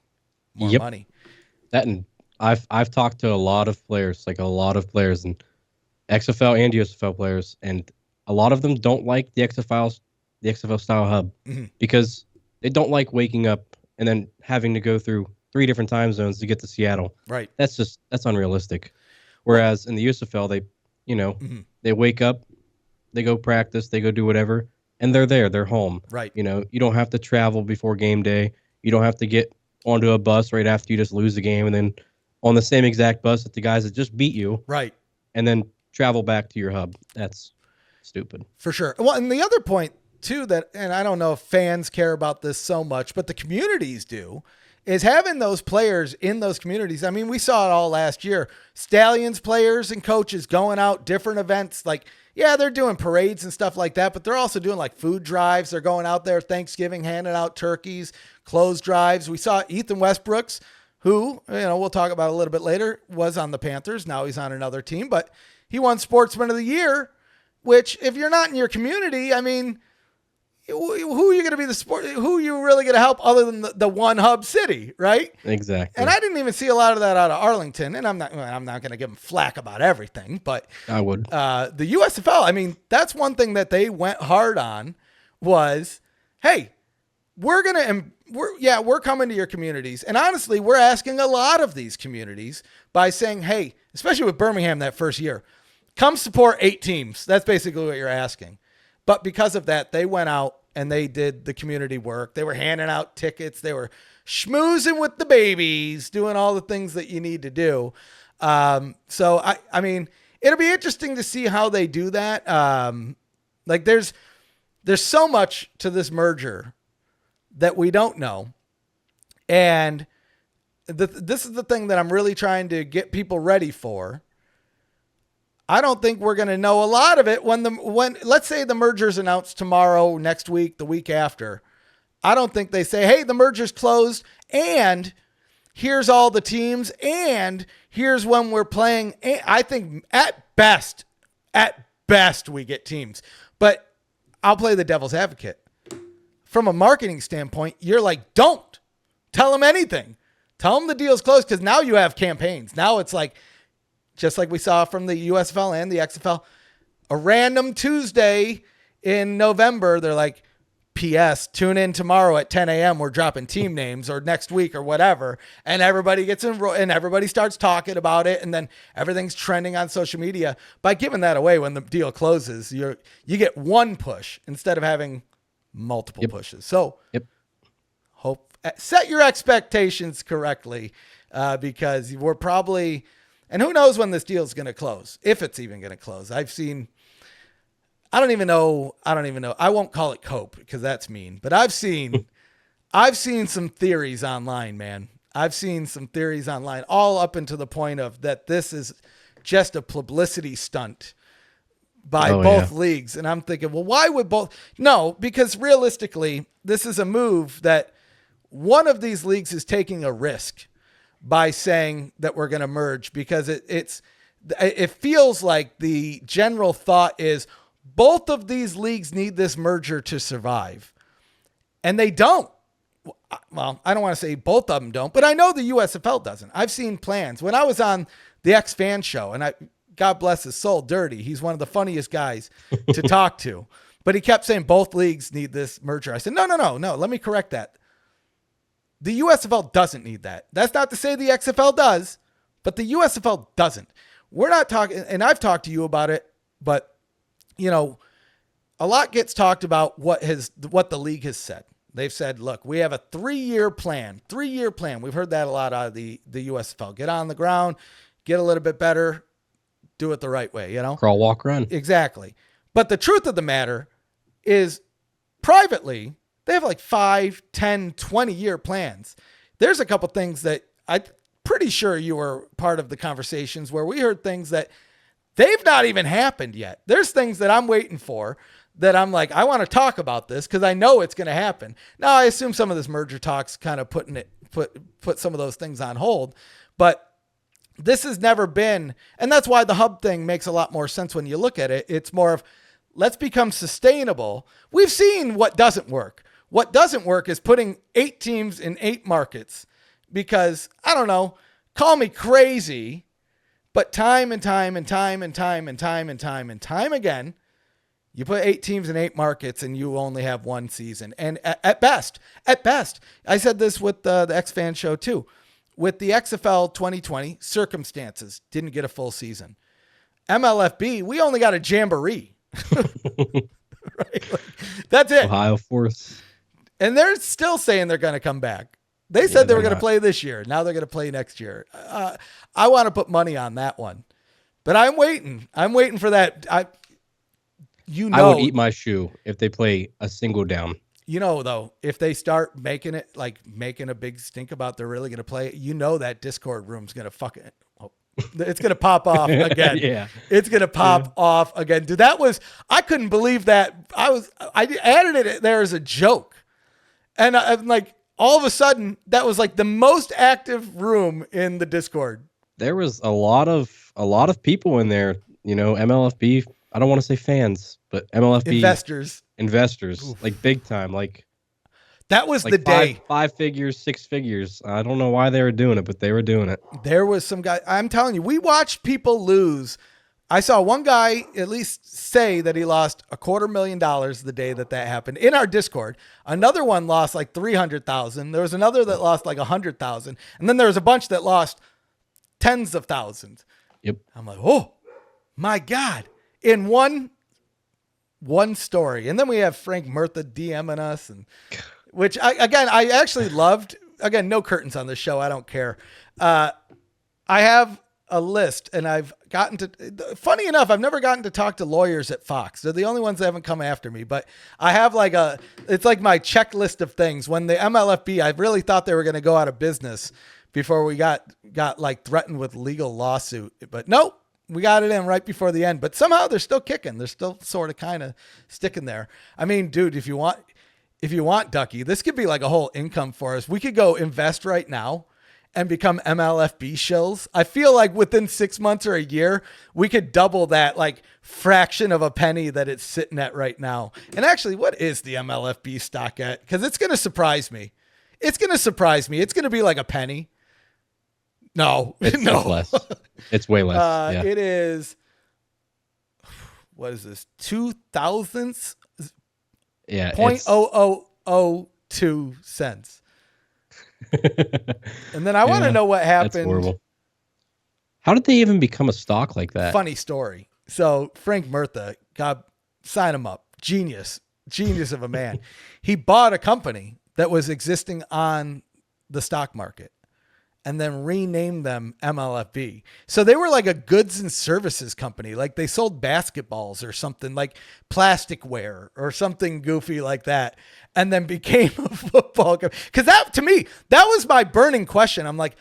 More money. That, and I've talked to a lot of players, and XFL and USFL players, and a lot of them don't like the XFL style hub because they don't like waking up and then having to go through 3 different time zones to get to Seattle. Right. That's unrealistic. Whereas in the USFL, they wake up, they go practice, they go do whatever, and they're there. They're home. Right. You know, you don't have to travel before game day. You don't have to get onto a bus right after you just lose the game and then on the same exact bus with the guys that just beat you. Right. And then travel back to your hub. That's stupid. For sure. Well, and the other point too that, and I don't know if fans care about this so much, but the communities do, is having those players in those communities. I mean, we saw it all last year. Stallions players and coaches going out, different events. Like, yeah, they're doing parades and stuff like that, but they're also doing like food drives. They're going out there Thanksgiving, handing out turkeys, clothes drives. We saw Ethan Westbrooks, who, we'll talk about a little bit later, was on the Panthers. Now he's on another team, but he won Sportsman of the Year, which if you're not in your community, I mean, who are you going to be who are you really going to help other than the one hub city, right? Exactly. And I didn't even see a lot of that out of Arlington, and I'm not going to give them flack about everything, but I would. The USFL, I mean, that's one thing that they went hard on was, hey, we're coming to your communities. And honestly, we're asking a lot of these communities by saying, hey, especially with Birmingham that first year, come support 8 teams. That's basically what you're asking. But because of that, they went out and they did the community work. They were handing out tickets. They were schmoozing with the babies, doing all the things that you need to do. So, I mean, it'll be interesting to see how they do that. Like there's so much to this merger that we don't know. And this is the thing that I'm really trying to get people ready for. I don't think we're going to know a lot of it when let's say the merger's announced tomorrow, next week, the week after. I don't think they say, hey, the merger's closed and here's all the teams and here's when we're playing. I think at best we get teams, but I'll play the devil's advocate. From a marketing standpoint, you're like, don't tell them anything. Tell them the deal's closed because now you have campaigns. Now it's like, just like we saw from the USFL and the XFL, a random Tuesday in November, they're like, P.S. tune in tomorrow at 10 a.m. We're dropping team names, or next week or whatever. And everybody gets enrolled and everybody starts talking about it. And then everything's trending on social media. By giving that away when the deal closes, you get one push instead of having multiple pushes. So set your expectations correctly because we're probably... And who knows when this deal is going to close, if it's even going to close. I don't even know. I won't call it cope because that's mean, but I've seen some theories online, man. I've seen some theories online all up into the point of that this is just a publicity stunt by both leagues. And I'm thinking, well, why would both? No, because realistically, this is a move that one of these leagues is taking a risk by saying that we're going to merge because it feels like the general thought is both of these leagues need this merger to survive. And they don't. Well, I don't want to say both of them don't, but I know the USFL doesn't. I've seen plans. When I was on the X-Fan show, and God bless his soul, Dirty, he's one of the funniest guys to talk to, but he kept saying both leagues need this merger. I said, no, let me correct that. The USFL doesn't need that. That's not to say the XFL does, but the USFL doesn't. We're not talking, and I've talked to you about it, but a lot gets talked about what the league has said. They've said, look, we have a 3-year plan. We've heard that a lot out of the USFL. Get on the ground, get a little bit better, do it the right way, Crawl, walk, run. Exactly. But the truth of the matter is, privately, they have like 5, 10, 20-year plans. There's a couple things that I'm pretty sure you were part of the conversations where we heard things that they've not even happened yet. There's things that I'm waiting for that I'm like, I want to talk about this because I know it's going to happen. Now, I assume some of this merger talks kind of put some of those things on hold, but this has never been, and that's why the hub thing makes a lot more sense when you look at it. It's more of, let's become sustainable. We've seen what doesn't work. What doesn't work is putting 8 teams in 8 markets because, I don't know, call me crazy, but time and time again, you put 8 teams in 8 markets and you only have one season. And at best, I said this with the X-Fan show too, with the XFL 2020 circumstances, didn't get a full season. MLFB, we only got a jamboree. Right? That's it. Ohio Force. And they're still saying they're going to come back. They said they were going to play this year. Now they're going to play next year. I want to put money on that one, but I'm waiting. I'm waiting for that. I would eat my shoe if they play a single down. Though, if they start making a big stink about they're really going to play, that Discord room's going to it's going to pop off again. Yeah. It's going to pop off again. Dude, I couldn't believe that. I added it there as a joke. And I'm like, all of a sudden that was like the most active room in the Discord. There was a lot of people in there, MLFB. I don't want to say fans, but MLFB investors, Oof. like big time, like that was the day. 5 figures, 6 figures. I don't know why they were doing it, but they were doing it. There was some guy. I'm telling you, we watched people lose. I saw one guy at least say that he lost $250,000 the day that happened in our Discord. Another one lost like 300,000. There was another that lost like 100,000, and then there was a bunch that lost tens of thousands. Yep. I'm like, oh my God. In one story. And then we have Frank Murtha DMing us, and which I actually loved. Again, no curtains on this show. I don't care. I have a list, and I've gotten to, funny enough, I've never gotten to talk to lawyers at Fox. They're the only ones that haven't come after me, but I have it's like my checklist of things. When the MLFB, I really thought they were going to go out of business before we got like threatened with legal lawsuit, but nope. We got it in right before the end, but somehow they're still kicking. They're still sort of kind of sticking there. I mean, dude, if you want Ducky, this could be like a whole income for us. We could go invest right now and become MLFB shills. I feel like within 6 months or a year, we could double that like fraction of a penny that it's sitting at right now. And actually, what is the MLFB stock at? Because it's going to surprise me. It's going to be like a penny. No, it's less. It's way less. Yeah. It is. What is this? 2,000ths? Yeah. 0.0002 cents. And then I want to know what happened. That's horrible. How did they even become a stock like that? Funny story. So Frank Murtha, God, sign him up. Genius of a man. He bought a company that was existing on the stock market, and then renamed them MLFB. So they were like a goods and services company. Like they sold basketballs or something, like plasticware or something goofy like that, and then became a football company. Because that, to me, that was my burning question. I'm like,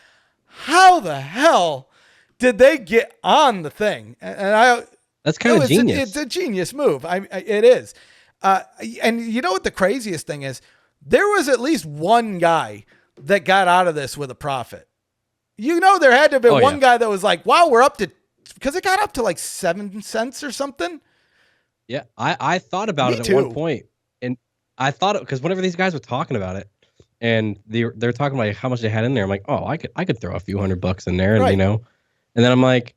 how the hell did they get on the thing? And that's kind of genius. It's a genius move. It is. And you know what the craziest thing is? There was at least one guy that got out of this with a profit. There had to have been one guy that was like, wow, we're up to, because it got up to like 7 cents or something. Yeah. I thought about it at one point, and I thought because whenever these guys were talking about it and they're talking about how much they had in there, I'm like, oh, I could throw a few $100 in there. And, right. and then I'm like,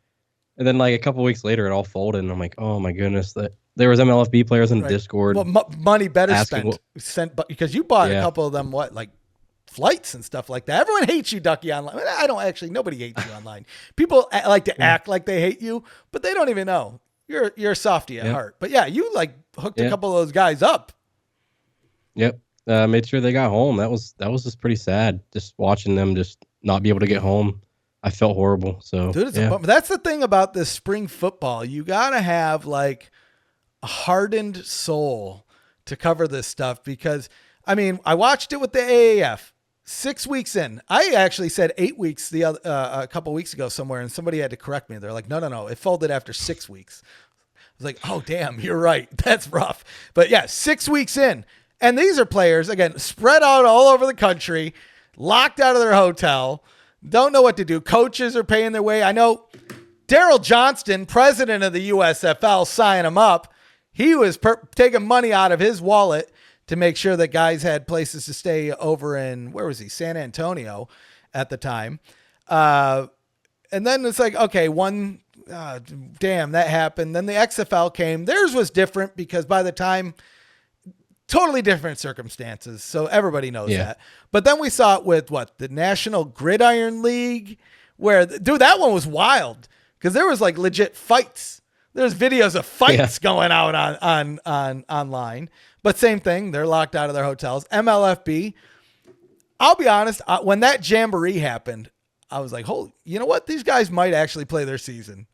and then like a couple weeks later, it all folded. And I'm like, oh my goodness, that there was MLFB players in the Discord. Well, money better spent, because you bought a couple of them, like flights and stuff like that. Everyone hates you, Ducky, online. I don't actually, nobody hates you online. People like to act like they hate you, but they don't even know. you're a softy at heart. But yeah, you like hooked a couple of those guys up. Yep. Made sure they got home. That was just pretty sad. Just watching them just not be able to get home. I felt horrible. So, dude, that's the thing about this spring football. You gotta have like a hardened soul to cover this stuff because, I mean, I watched it with the AAF. 6 weeks in. I actually said 8 weeks a couple weeks ago somewhere, and somebody had to correct me. They're like, no, it folded after 6 weeks. I was like, oh damn, you're right. That's rough. But yeah, 6 weeks in. And these are players, again, spread out all over the country, locked out of their hotel, don't know what to do. Coaches are paying their way. I know Daryl Johnston, president of the USFL, signed them up. He was taking money out of his wallet to make sure that guys had places to stay over in, where was he? San Antonio at the time. And then it's like, okay, damn, that happened. Then the XFL came. Theirs was different because by the time, totally different circumstances. So everybody knows that. But then we saw it with the National Gridiron League, where, dude, that one was wild because there was like legit fights. There's videos of fights going out on online. But same thing, they're locked out of their hotels. MLFB, I'll be honest, when that jamboree happened, I was like, holy, you know what? These guys might actually play their season.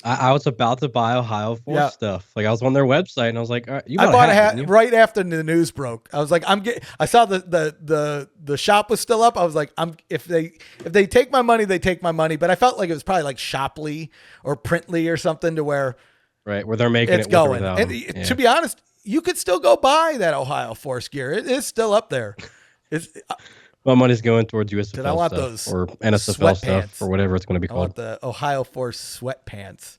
I was about to buy Ohio Force stuff. Like I was on their website and I was like, all right, I bought a hat right after the news broke. I was like, I saw the shop was still up. I was like, if they take my money, they take my money. But I felt like it was probably like Shoply or Printly or something to where they're making it's going. And to be honest, you could still go buy that Ohio Force gear. It is still up there. My money's going towards USFL Did I want stuff those or NSFL stuff or whatever it's going to be called. I want the Ohio Force sweatpants.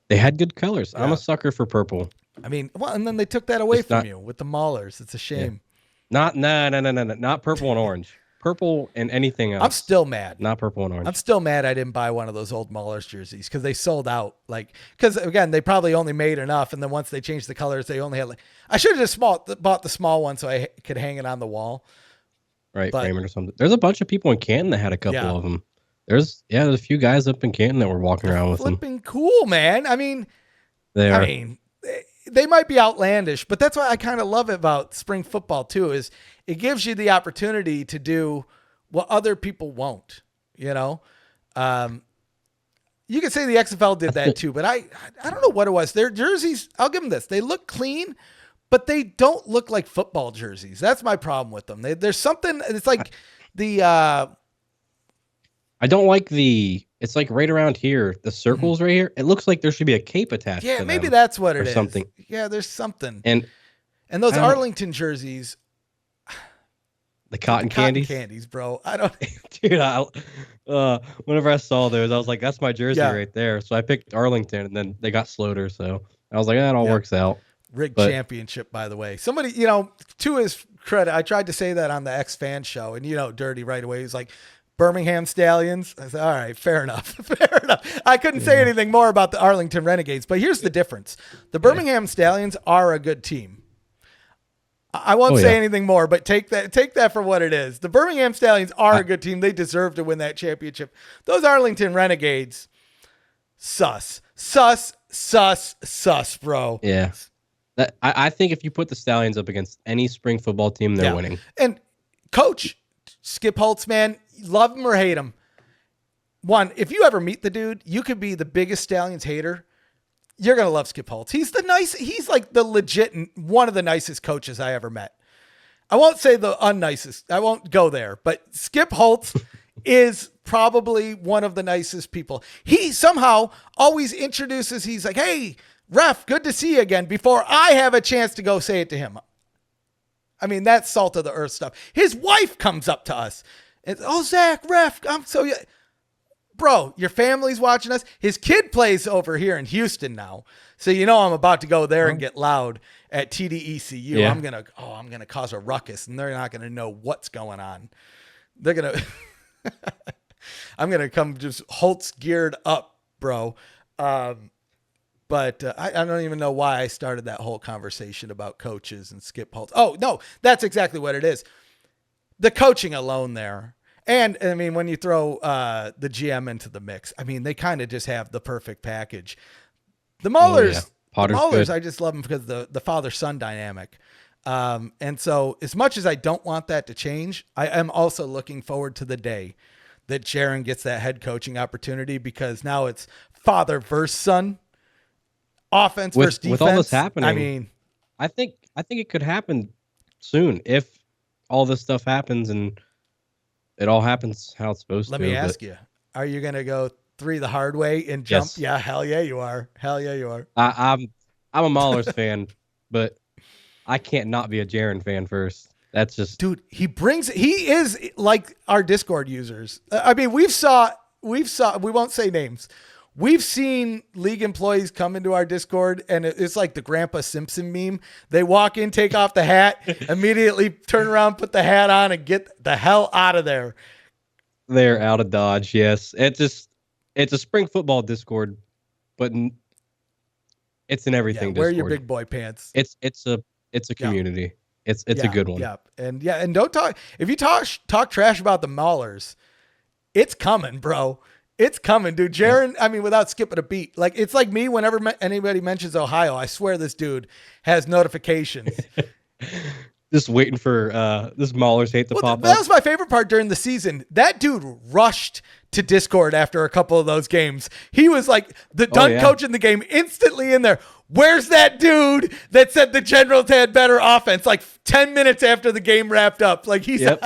They had good colors. I'm a sucker for purple. I mean, well, and then they took that away from you with the Maulers. It's a shame. No, not purple and orange. Purple and anything else. I'm still mad. Not purple and orange. I'm still mad I didn't buy one of those old Maulers jerseys because they sold out. Like, because again, they probably only made enough, and then once they changed the colors, they only had like. I should have just bought the small one so I could hang it on the wall. Right, frame it or something. There's a bunch of people in Canton that had a couple of them. There's a few guys up in Canton that were walking around with them. Flipping cool, man. I mean, they might be outlandish, but that's why I kind of love it about spring football too. Is it gives you the opportunity to do what other people won't. You know, you could say the XFL did that too, but I don't know what it was. Their jerseys, I'll give them this. They look clean, but they don't look like football jerseys. That's my problem with them. There's something. It's like the. I don't like it's like right around here, the circles right here. It looks like there should be a cape attached. Yeah, to maybe them that's what it is. Something. Yeah, there's something. And those Arlington jerseys. The cotton candies, bro. I don't. Dude, whenever I saw those, I was like, that's my jersey right there. So I picked Arlington, and then they got Sloter. So I was like, that all works out. Rigged championship, by the way. Somebody, to his credit, I tried to say that on the X Fan show, and Dirty right away. He's like, Birmingham Stallions. I said, all right, fair enough. Fair enough. I couldn't say anything more about the Arlington Renegades, but here's the difference. The Birmingham Stallions are a good team. I won't say anything more, but take that for what it is. The Birmingham Stallions are a good team. They deserve to win that championship. Those Arlington Renegades, sus, bro. Yeah. I think if you put the Stallions up against any spring football team, they're winning. And coach Skip Holtz, man, love him or hate him. One, if you ever meet the dude, you could be the biggest Stallions hater. You're going to love Skip Holtz. He's like the legit, one of the nicest coaches I ever met. I won't say the unnicest. I won't go there, but Skip Holtz is probably one of the nicest people. He somehow always introduces, he's like, hey, ref, good to see you again, before I have a chance to go say it to him. I mean, that's salt of the earth stuff. His wife comes up to us and, oh, Zach, ref, I'm so... Bro, your family's watching us. His kid plays over here in Houston now. So I'm about to go there and get loud at TDECU. Yeah. I'm gonna cause a ruckus, and they're not gonna know what's going on. They're gonna I'm gonna come just Holtz geared up, bro. But I don't even know why I started that whole conversation about coaches and Skip Holtz. Oh, no, that's exactly what it is. The coaching alone there. And I mean, when you throw the GM into the mix, I mean, they kind of just have the perfect package. The Maulers, Potter's good. I just love them because of the father-son dynamic. And so as much as I don't want that to change, I am also looking forward to the day that Jaron gets that head coaching opportunity, because now it's father versus son, offense versus defense. With all this happening, I mean, I think it could happen soon if all this stuff happens and it all happens how it's supposed to. Let me ask you, are you going to go 3 the hard way and jump? Yes. Yeah, hell yeah, you are. Hell yeah, you are. I'm a Maulers fan, but I can't not be a Jaron fan first. That's just, dude. He is like our Discord users. I mean, we won't say names. We've seen league employees come into our Discord, and it's like the Grandpa Simpson meme. They walk in, take off the hat, immediately turn around, put the hat on, and get the hell out of there. They're out of Dodge. Yes. It's a spring football Discord, but it's in everything. Wear Discord. your big boy pants. It's a community. Yeah. It's a good one. Yeah. And don't talk, if you talk trash about the Maulers, it's coming, bro. It's coming, dude. Jaron, I mean, without skipping a beat, like, it's like me, whenever anybody mentions Ohio, I swear this dude has notifications. Just waiting for this Maulers hate to pop up. That was my favorite part during the season. That dude rushed to Discord after a couple of those games. He was like the done coaching the game, instantly in there. Where's that dude that said the Generals had better offense? Like 10 minutes after the game wrapped up. Like he's yep.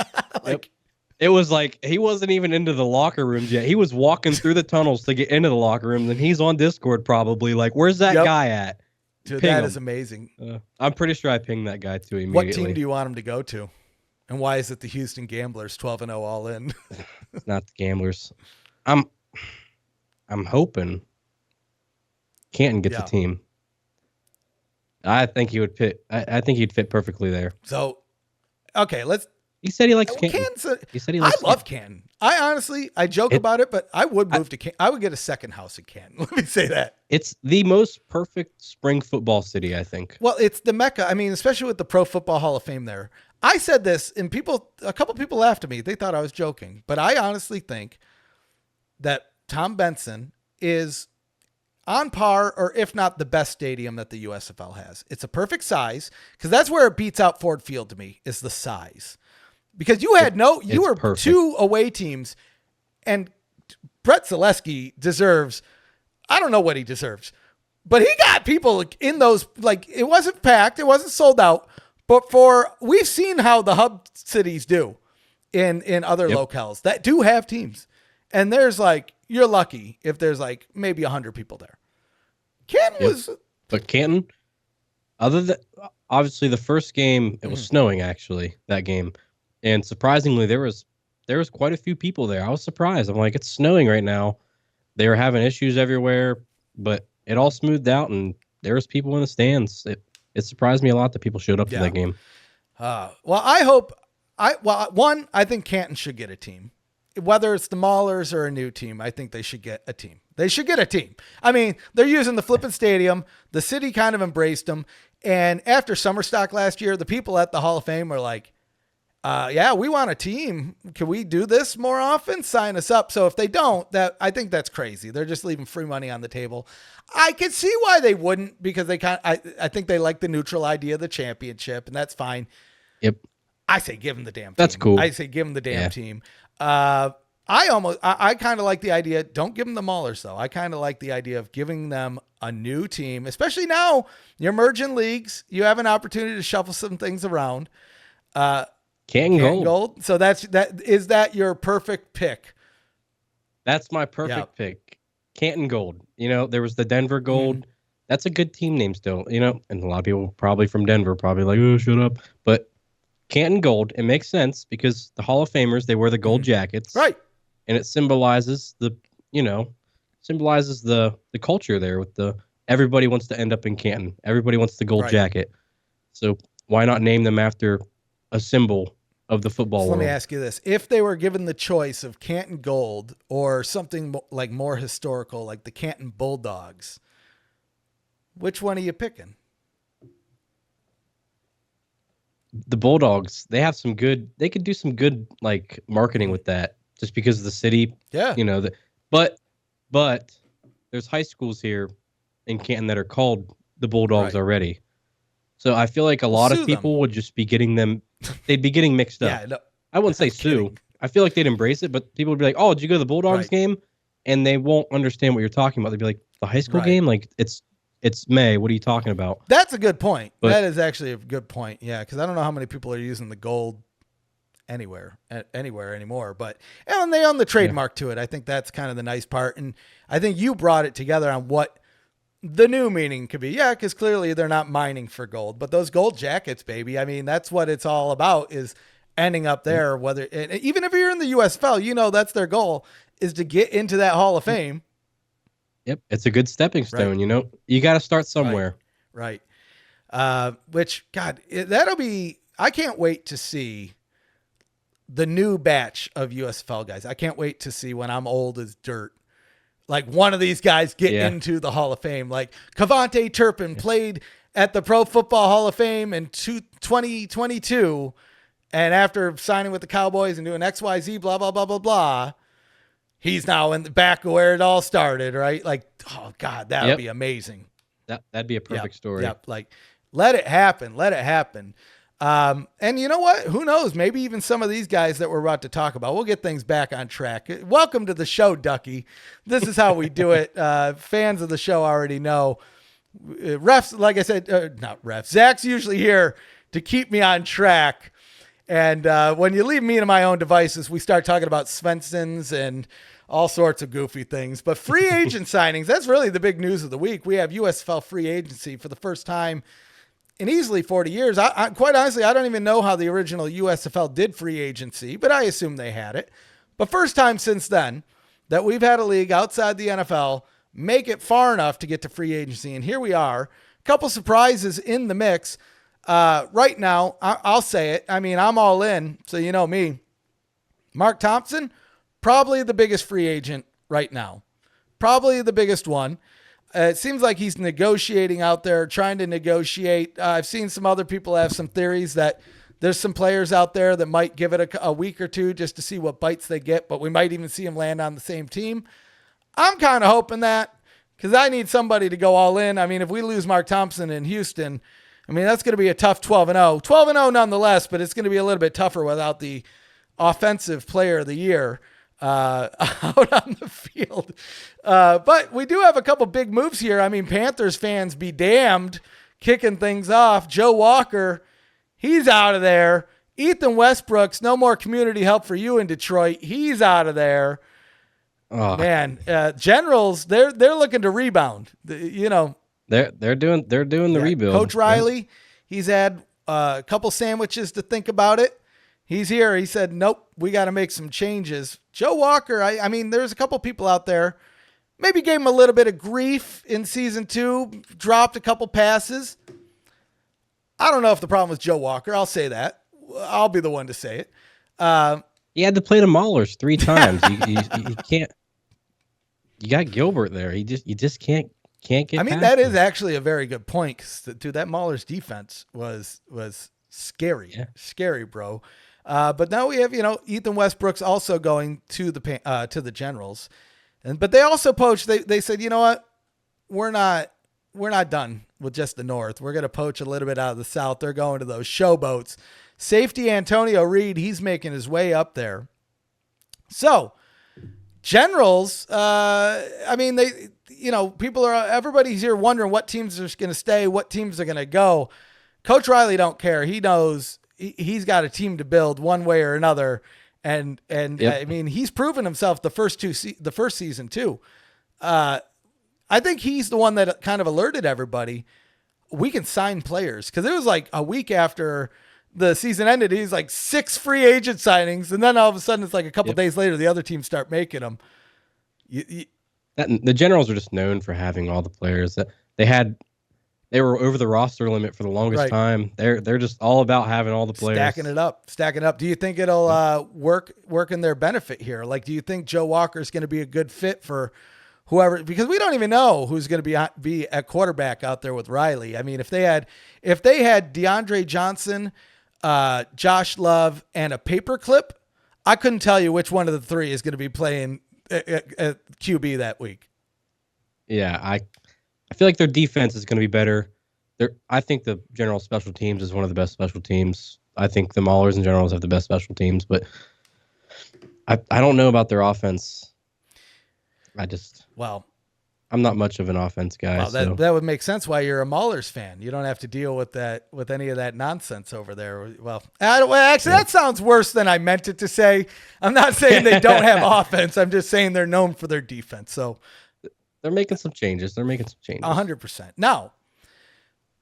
It was like he wasn't even into the locker rooms yet. He was walking through the tunnels to get into the locker rooms, and he's on Discord probably. Like, where's that guy at? Dude, that is amazing. I'm pretty sure I pinged that guy too immediately. What team do you want him to go to? And why is it the Houston Gamblers 12-0 all in? It's not the Gamblers. I'm hoping Canton gets a team. I think he would fit. I think he'd fit perfectly there. So, okay, let's. He said he likes Canton. He said he likes. I love Canton. I joke about it, but I would move to Canton. I would get a second house in Canton. Let me say that. It's the most perfect spring football city, I think. Well, it's the Mecca. I mean, especially with the Pro Football Hall of Fame there. I said this, and a couple people laughed at me. They thought I was joking, but I honestly think that Tom Benson is on par, or if not the best stadium that the USFL has. It's a perfect size, because that's where it beats out Ford Field to me, is the size. Because you were perfect. 2 away teams, and Brett Zaleski deserves, I don't know what he deserves, but he got people in those, like, it wasn't packed, it wasn't sold out, but we've seen how the hub cities do in other locales that do have teams. And there's like, you're lucky if there's like maybe 100 people there. Canton was. But Canton, other than, obviously the first game, it was snowing actually, that game. And surprisingly, there was quite a few people there. I was surprised. I'm like, it's snowing right now. They were having issues everywhere, but it all smoothed out, and there was people in the stands. It surprised me a lot that people showed up to that game. Well, I think Canton should get a team. Whether it's the Maulers or a new team, I think they should get a team. They should get a team. I mean, they're using the flipping stadium. The city kind of embraced them. And after summer stock last year, the people at the Hall of Fame were like, we want a team. Can we do this more often? Sign us up. So if they don't, I think that's crazy. They're just leaving free money on the table. I can see why they wouldn't, because I think they like the neutral idea of the championship, and that's fine. Yep. I say give them the damn team. That's cool. I say give them the damn team. I kind of like the idea. Don't give them the Maulers, though. I kind of like the idea of giving them a new team, especially now you're merging leagues. You have an opportunity to shuffle some things around. Canton Gold. So is that your perfect pick? That's my perfect pick. Canton Gold. You know, there was the Denver Gold. Mm-hmm. That's a good team name still, you know, and a lot of people probably from Denver probably like, oh, shut up. But Canton Gold, it makes sense because the Hall of Famers, they wear the gold jackets. Right. And it symbolizes the culture there with everybody wants to end up in Canton. Everybody wants the gold jacket. So why not name them after a symbol of the football world? Let me ask you this. If they were given the choice of Canton Gold or something like more historical, like the Canton Bulldogs, which one are you picking? The Bulldogs, they could do some good like marketing with that just because of the city. Yeah. You know, but there's high schools here in Canton that are called the Bulldogs Right. already. So I feel like a lot of sue people them. would just be getting them. They'd be getting mixed up. Yeah, no, I wouldn't say I'm sue. kidding. I feel like they'd embrace it, but people would be like, "Oh, did you go to the Bulldogs Right. game?" And they won't understand what you're talking about. They'd be like, "The high school Right. game? Like it's May. What are you talking about?" That's a good point. But That is actually a good point. Yeah, because I don't know how many people are using the gold anywhere anymore. But and they own the trademark to it. I think that's kind of the nice part. And I think you brought it together on what the new meaning could be. Yeah, because clearly they're not mining for gold, but those gold jackets, baby. I mean, that's what it's all about, is ending up there. Whether and even if you're in the USFL, you know that's their goal, is to get into that Hall of Fame. Yep, it's a good stepping stone. Right. You know, you got to start somewhere. Right. Which, God, that'll be. I can't wait to see the new batch of USFL guys. I can't wait to see when I'm old as dirt. Like one of these guys get into the Hall of Fame. Like Cavante Turpin played at the Pro Football Hall of Fame in 2022. And after signing with the Cowboys and doing XYZ, blah, blah, blah, blah, blah, he's now in the back of where it all started, right? Like, oh, God, that would be amazing. That'd be a perfect story. Yep. Like, let it happen. Let it happen. And you know what? Who knows? Maybe even some of these guys that we're about to talk about. We'll get things back on track. Welcome to the show, Ducky. This is how we do it. Fans of the show already know. Refs, like I said, not refs. Zach's usually here to keep me on track. And when you leave me to my own devices, we start talking about Svenssons and all sorts of goofy things. But free agent signings, that's really the big news of the week. We have USFL free agency for the first time in easily 40 years. I quite honestly, I don't even know how the original USFL did free agency, but I assume they had it. But first time since then that we've had a league outside the NFL make it far enough to get to free agency. And here we are. A couple surprises in the mix. Right now, I'll say it. I mean, I'm all in, so you know me. Mark Thompson, probably the biggest free agent right now. Probably the biggest one. It seems like he's negotiating out there, trying to negotiate. I've seen some other people have some theories that there's some players out there that might give it a week or two just to see what bites they get, but we might even see him land on the same team. I'm kind of hoping that, because I need somebody to go all in. I mean, if we lose Mark Thompson in Houston, I mean, that's going to be a tough 12-0. 12-0 nonetheless, but it's going to be a little bit tougher without the offensive player of the year out on the field. But we do have a couple big moves here. I mean, Panthers fans be damned, kicking things off. Joe Walker, he's out of there. Ethan Westbrook's no more community help for you in Detroit. He's out of there. Oh. Man, Generals, they're looking to rebound. You know, they're doing the rebuild. Coach Riley, he's had a couple sandwiches to think about it. He's here. He said, nope, we got to make some changes. Joe Walker, I mean, there's a couple people out there, maybe gave him a little bit of grief in season 2, dropped a couple passes. I don't know if the problem was Joe Walker. I'll say that. I'll be the one to say it. He had to play the Maulers 3 times. You can't. You got Gilbert there. You just can't get. I mean, that is actually a very good point. Dude, that Maulers defense was scary, scary, bro. But now we have, Ethan Westbrook's also going to the Generals, but they also poached. They said, you know what, we're not done with just the North. We're gonna poach a little bit out of the South. They're going to those showboats. Safety Antonio Reed, he's making his way up there. So Generals, I mean, they, everybody's here wondering what teams are going to stay, what teams are going to go. Coach Riley don't care. He knows he's got a team to build one way or another. And yep. I mean, he's proven himself the first season too. I think he's the one that kind of alerted everybody we can sign players. Cause it was like a week after the season ended, he's like 6 free agent signings. And then all of a sudden it's like a couple days later, the other teams start making them. The Generals are just known for having all the players that they were over the roster limit for the longest time. They're just all about having all the players. Stacking it up. Do you think it'll work in their benefit here? Like, do you think Joe Walker is going to be a good fit for whoever? Because we don't even know who's going to be at quarterback out there with Riley. I mean, if they had DeAndre Johnson, Josh Love, and a paperclip, I couldn't tell you which one of the 3 is going to be playing at QB that week. Yeah, I I feel like their defense is going to be better. I think the general special teams is one of the best special teams. I think the Maulers and Generals have the best special teams, but I don't know about their offense. I'm not much of an offense guy. Well, so. that would make sense why you're a Maulers fan. You don't have to deal with any of that nonsense over there. Well, that sounds worse than I meant it to say. I'm not saying they don't have offense. I'm just saying they're known for their defense. So they're making some changes. 100%. Now,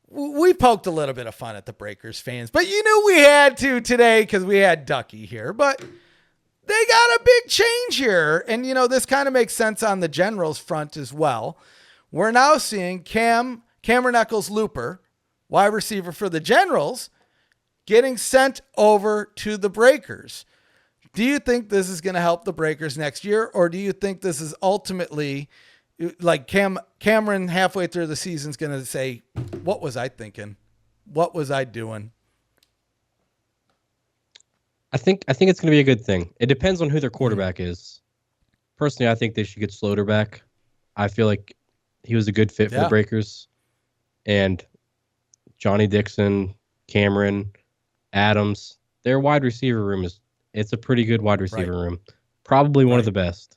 we poked a little bit of fun at the Breakers fans, but you knew we had to today because we had Ducky here. But they got a big change here. And, this kind of makes sense on the Generals front as well. We're now seeing Cameron Eccles-Looper, wide receiver for the Generals, getting sent over to the Breakers. Do you think this is going to help the Breakers next year? Or do you think this is ultimately like Cameron halfway through the season is going to say, what was I thinking? What was I doing? I think it's going to be a good thing. It depends on who their quarterback is. Personally, I think they should get Sloter back. I feel like he was a good fit for the Breakers. And Johnny Dixon, Cameron, Adams, their wide receiver room it's a pretty good wide receiver room. Probably one of the best.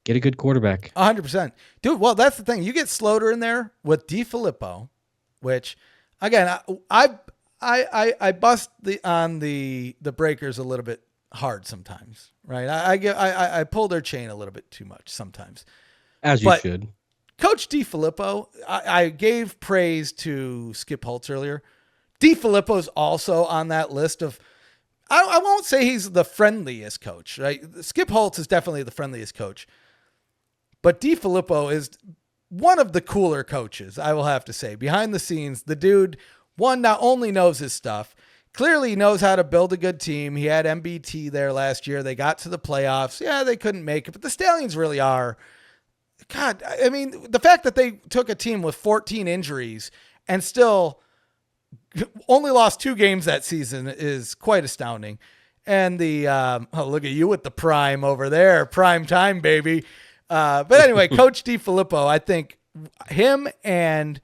Get a good quarterback. 100%. Dude, well, that's the thing. You get Sloter in there with DeFilippo, which, again, I bust on the Breakers a little bit hard sometimes, right? I pull their chain a little bit too much sometimes. As you should. Coach DeFilippo, I gave praise to Skip Holtz earlier. DeFilippo's also on that list of, I won't say he's the friendliest coach, right? Skip Holtz is definitely the friendliest coach. But DeFilippo is one of the cooler coaches, I will have to say. Behind the scenes, the dude, not only knows his stuff, clearly knows how to build a good team. He had MBT there last year. They got to the playoffs. Yeah, they couldn't make it, but the Stallions really are. God, I mean, the fact that they took a team with 14 injuries and still only lost 2 games that season is quite astounding. And look at you with the prime over there. Prime time, baby. But anyway, Coach DeFilippo, I think him and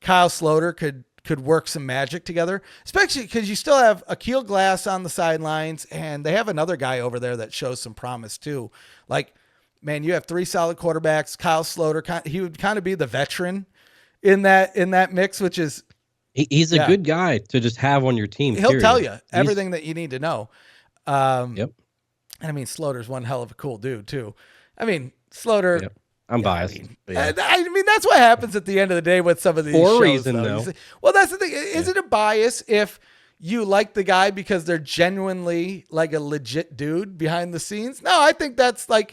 Kyle Sloter could work some magic together, especially because you still have Akil Glass on the sidelines, and they have another guy over there that shows some promise too. Like, man, you have 3 solid quarterbacks. Kyle Sloter, he would kind of be the veteran in that mix, which is he's a good guy to just have on your team. He'll tell you everything that you need to know. Yep. And I mean, Sloter's one hell of a cool dude too. I mean, Sloter. Yep. I'm biased. I mean, that's what happens at the end of the day with some of these shows. For a reason, though. Well, that's the thing. Is it a bias if you like the guy because they're genuinely like a legit dude behind the scenes? No, I think that's kind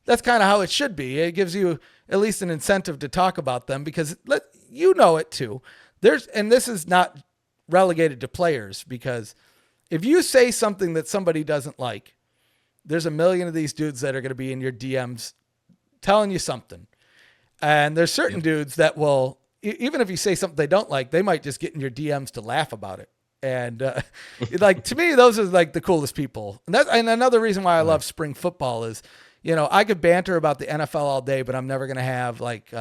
of how it should be. It gives you at least an incentive to talk about them because you know it too. And this is not relegated to players, because if you say something that somebody doesn't like, there's a million of these dudes that are going to be in your DMs telling you something. And there's certain dudes that will, even if you say something they don't like, they might just get in your DMs to laugh about it. And like, to me, those are like the coolest people. And another reason why I love spring football is, I could banter about the NFL all day, but I'm never going to have like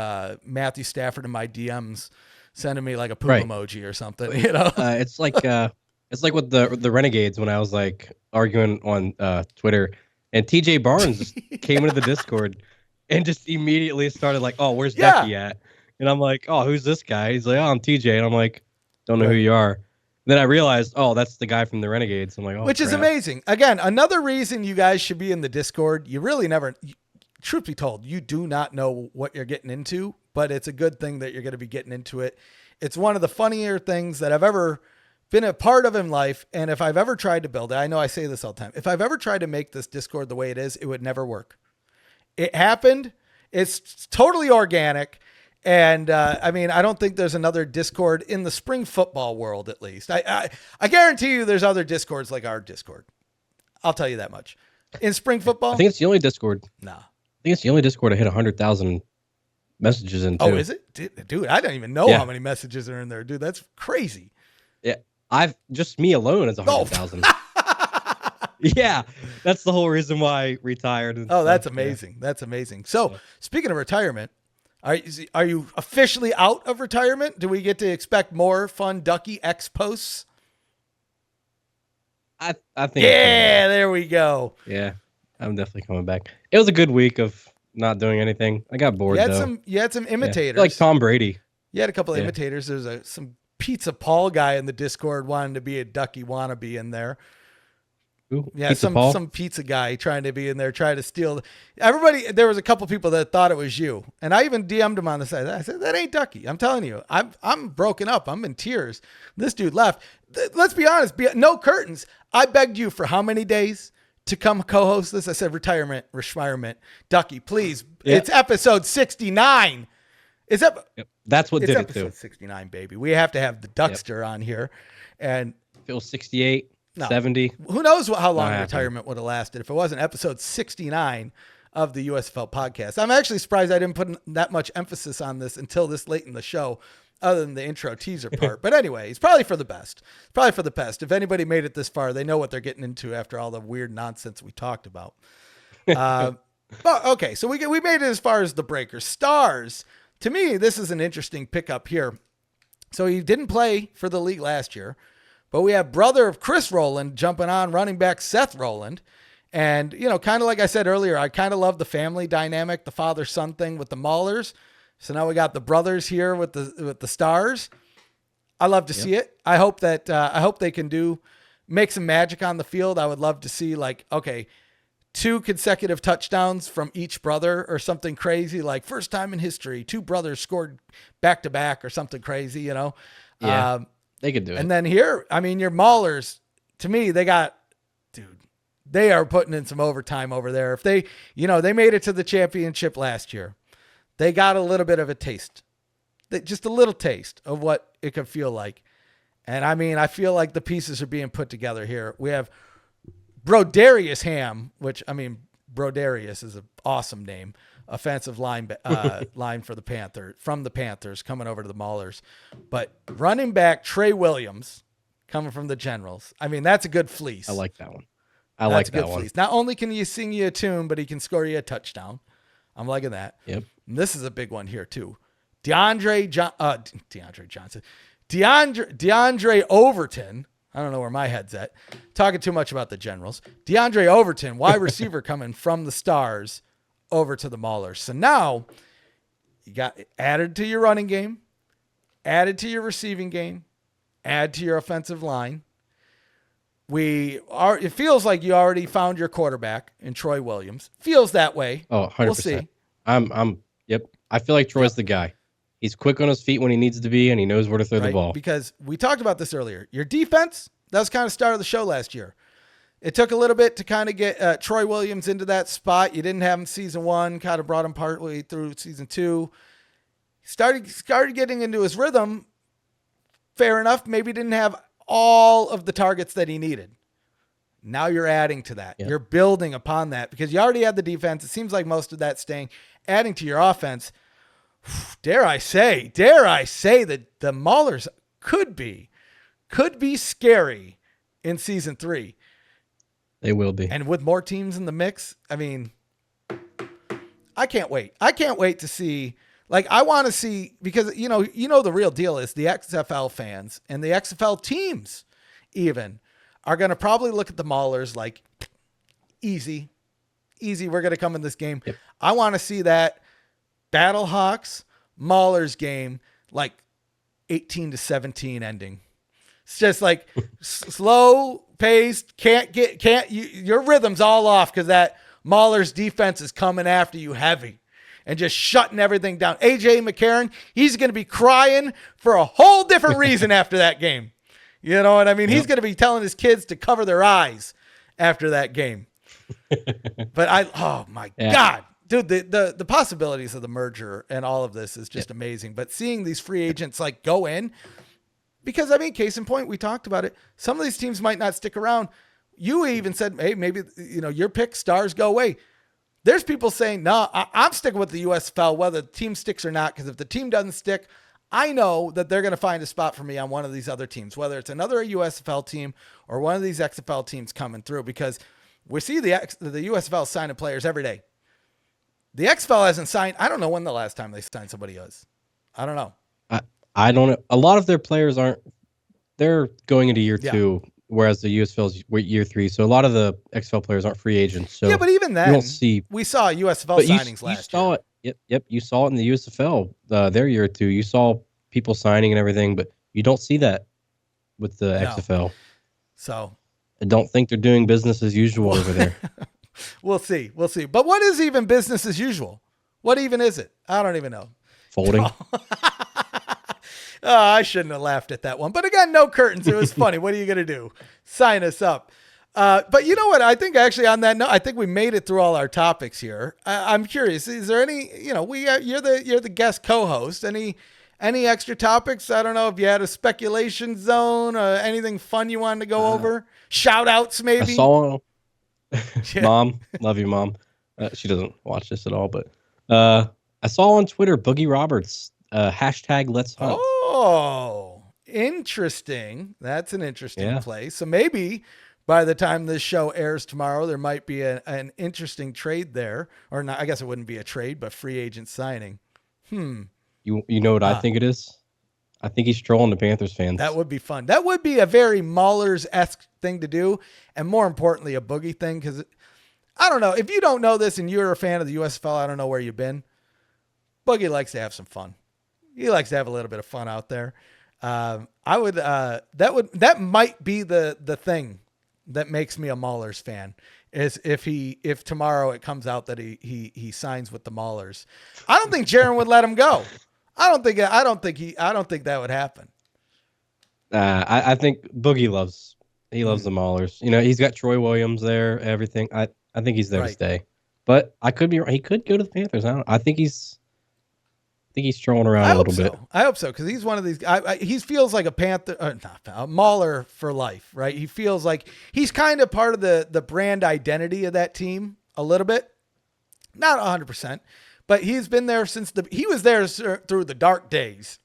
Matthew Stafford in my DMs sending me like a poop emoji or something, It's like with the Renegades when I was like arguing on Twitter, and TJ Barnes came into the Discord and just immediately started like, "Oh, where's Ducky at?" And I'm like, "Oh, who's this guy?" He's like, "Oh, I'm TJ," and I'm like, "Don't know who you are." And then I realized, oh, that's the guy from the Renegades. I'm like, oh, which is amazing. Again, another reason you guys should be in the Discord. You really never, truth be told, you do not know what you're getting into, but it's a good thing that you're going to be getting into it. It's one of the funnier things that I've ever been a part of in life. And if I've ever tried to build it, I know I say this all the time. If I've ever tried to make this Discord the way it is, it would never work. It happened. It's totally organic. And I mean, I don't think there's another Discord in the spring football world, at least. I guarantee you there's other Discords like our Discord. I'll tell you that much. In spring football? I think it's the only Discord. No. I think it's the only Discord I hit 100,000 messages into. Oh, is it? Dude, I don't even know how many messages are in there. Dude, that's crazy. Yeah. Just me alone is 100,000. Yeah. That's the whole reason why I retired. That's amazing. Yeah. That's amazing. So speaking of retirement, Are you officially out of retirement? Do we get to expect more fun Ducky X posts? I think. Yeah, there we go. Yeah, I'm definitely coming back. It was a good week of not doing anything. I got bored though. You had some imitators, like Tom Brady. You had a couple of imitators. There's some Pizza Paul guy in the Discord wanting to be a Ducky wannabe in there. Ooh, yeah, Pizza some pizza guy trying to be in there, trying to steal. Everybody, there was a couple people that thought it was you, and I even DM'd him on the side. I said, "That ain't Ducky. I'm telling you, I'm broken up. I'm in tears. This dude left. Let's be honest. No curtains. I begged you for how many days to come co-host this? I said, retirement, Ducky, please. Yeah. It's episode 69. That's what did it too. Episode 69, baby. We have to have the Duckster on here, and if it was 68. No. 70. Who knows how long retirement would have lasted if it wasn't episode 69 of the USFL podcast. I'm actually surprised I didn't put that much emphasis on this until this late in the show, other than the intro teaser part. But anyway, it's probably for the best. If anybody made it this far, they know what they're getting into after all the weird nonsense we talked about. But okay, so we made it as far as the Breakers. Stars, to me, this is an interesting pickup here. So he didn't play for the league last year. But we have brother of Chris Rowland jumping on, running back Seth Rowland. And, kind of like I said earlier, I kind of love the family dynamic, the father-son thing with the Maulers. So now we got the brothers here with the Stars. I love to see it. I hope they can make some magic on the field. I would love to see 2 consecutive touchdowns from each brother or something crazy, like first time in history, 2 brothers scored back to back or something crazy, Yeah. They could do it. And then here, your Maulers, to me, they are putting in some overtime over there. If they made it to the championship last year, they got a little bit of a taste, just a little taste of what it could feel like. And I feel like the pieces are being put together here. We have Brodarius Ham, which, Brodarius is an awesome name. Offensive line for the Panthers coming over to the Maulers. But running back Trey Williams coming from the Generals. That's a good fleece. I like that one. That's a good fleece. Not only can he sing you a tune, but he can score you a touchdown. I'm liking that. Yep. And this is a big one here too. DeAndre Johnson. DeAndre Overton. I don't know where my head's at. Talking too much about the Generals. DeAndre Overton, wide receiver coming from the Stars over to the Maulers. So now you got added to your running game, added to your receiving game, add to your offensive line. It feels like you already found your quarterback in Troy Williams. Feels that way. Oh, 100%. We'll see. Yep. I feel like Troy's the guy. He's quick on his feet when he needs to be, and he knows where to throw the ball. Because we talked about this earlier. Your defense, that was kind of the start of the show last year. It took a little bit to kind of get Troy Williams into that spot. You didn't have him season 1, kind of brought him partway through season 2. Started getting into his rhythm. Fair enough. Maybe didn't have all of the targets that he needed. Now you're adding to that. Yep. You're building upon that because you already had the defense. It seems like most of that staying. Adding to your offense, dare I say that the Maulers could be scary in season 3. They will be. And with more teams in the mix, I can't wait. I can't wait to see. I want to see, because, the real deal is the XFL fans and the XFL teams even are going to probably look at the Maulers like, easy. We're going to come in this game. Yep. I want to see that Battlehawks Maulers game, 18-17 ending. It's just slow paced. Your rhythm's all off because that Maulers defense is coming after you heavy and just shutting everything down. AJ McCarron, he's going to be crying for a whole different reason after that game. You know what I mean? Yep. He's going to be telling his kids to cover their eyes after that game. But oh my God, dude, the possibilities of the merger and all of this is just amazing. But seeing these free agents go in, because case in point, we talked about it. Some of these teams might not stick around. You even said, hey, maybe, your pick, Stars go away. There's people saying, no, I'm sticking with the USFL, whether the team sticks or not. Because if the team doesn't stick, I know that they're going to find a spot for me on one of these other teams, whether it's another USFL team or one of these XFL teams coming through, because we see the USFL signing players every day. The XFL hasn't signed. I don't know when the last time they signed somebody was. I don't know. I don't know. A lot of their players aren't. They're going into year 2, whereas the USFL's year 3. So a lot of the XFL players aren't free agents. So yeah, but even then, you don't see. We saw USFL signings last year. Yep. You saw it in the USFL their year 2. You saw people signing and everything, but you don't see that with the XFL. So I don't think they're doing business as usual over there. We'll see. But what is even business as usual? What even is it? I don't even know. Folding. Oh, I shouldn't have laughed at that one. But again, no curtains. It was funny. What are you going to do? Sign us up. But you know what? I think actually on that note, I think we made it through all our topics here. I'm curious. Is there any, you're the guest co-host. Any extra topics? I don't know if you had a speculation zone or anything fun you wanted to go over. Shout outs maybe. I saw Mom, love you, Mom. She doesn't watch this at all, but I saw on Twitter Boogie Roberts hashtag Let's Hunt. Oh, interesting. That's an interesting play. So maybe by the time this show airs tomorrow, there might be an interesting trade there, or not. I guess it wouldn't be a trade, but free agent signing. You know what I think it is? I think he's trolling the Panthers fans. That would be fun. That would be a very Maulers-esque thing to do, and more importantly, a Boogie thing, because I don't know. If you don't know this and you're a fan of the USFL, I don't know where you've been. Boogie likes to have some fun. He likes to have a little bit of fun out there. That might be the thing that makes me a Maulers fan, is if tomorrow it comes out that he signs with the Maulers. I don't think Jaron would let him go. I don't think that would happen. I think Boogie loves the Maulers. He's got Troy Williams there, everything. I think he's there to stay. But I could be. He could go to the Panthers. I don't know. I think he's trolling around a little bit. I hope so, because he's one of these. He feels like a Panther, a Mauler for life, right? He feels like he's kind of part of the brand identity of that team a little bit, not 100%, but he's been there since he was there through the dark days.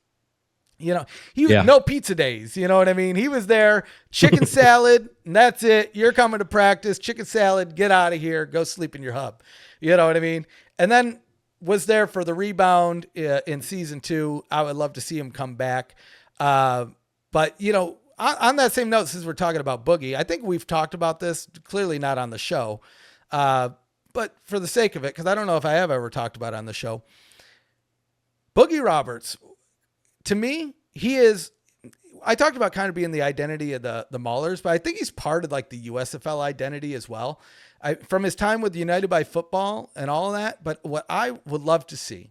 He was no pizza days. You know what I mean? He was there, chicken salad, and that's it. You're coming to practice, chicken salad, get out of here, go sleep in your hub. You know what I mean? And then was there for the rebound in season 2. I would love to see him come back. But, on that same note, since we're talking about Boogie, I think we've talked about this, clearly not on the show. But for the sake of it, because I don't know if I have ever talked about it on the show, Boogie Roberts, to me, I talked about kind of being the identity of the Maulers, but I think he's part of like the USFL identity as well. From his time with United by Football and all of that. But what I would love to see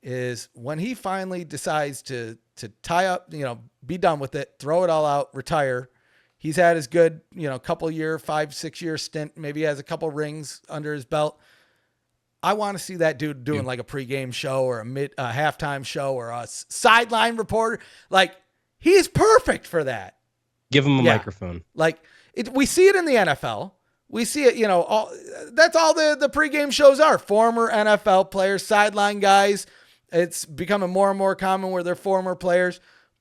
is when he finally decides to tie up, be done with it, throw it all out, retire. He's had his good, couple year, 5-6 year stint. Maybe he has a couple rings under his belt. I want to see that dude doing like a pregame show or a halftime show or a sideline reporter. Like, he's perfect for that. Give him a microphone. Like we see it in the NFL. We see it, that's all the pregame shows are. Former NFL players, sideline guys. It's becoming more and more common where they're former players.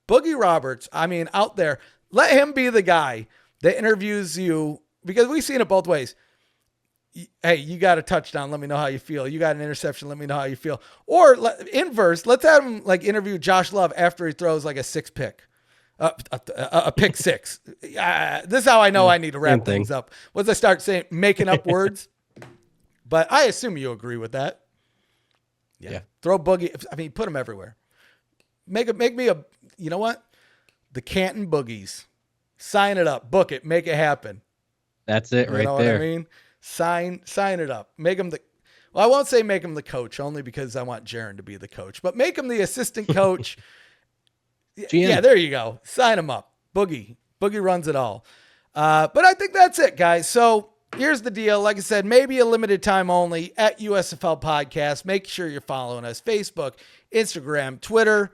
Boogie Roberts, out there, let him be the guy that interviews you, because we've seen it both ways. Hey, you got a touchdown. Let me know how you feel. You got an interception. Let me know how you feel. Or inverse, let's have him like interview Josh Love after he throws like a 6 pick. A pick 6. This is how I know I need to wrap things up. Once I start making up words, but I assume you agree with that. Yeah. Throw Boogie. Put him everywhere. Make me a. You know what? The Canton Boogies. Sign it up. Book it. Make it happen. That's it right there. You know what I mean? Sign it up. Make him I won't say make him the coach, only because I want Jaron to be the coach, but make him the assistant coach. GM. Yeah, there you go. Sign him up. Boogie runs it all. But I think that's it, guys. So here's the deal. Like I said, maybe a limited time only at USFL Podcast. Make sure you're following us. Facebook, Instagram, Twitter,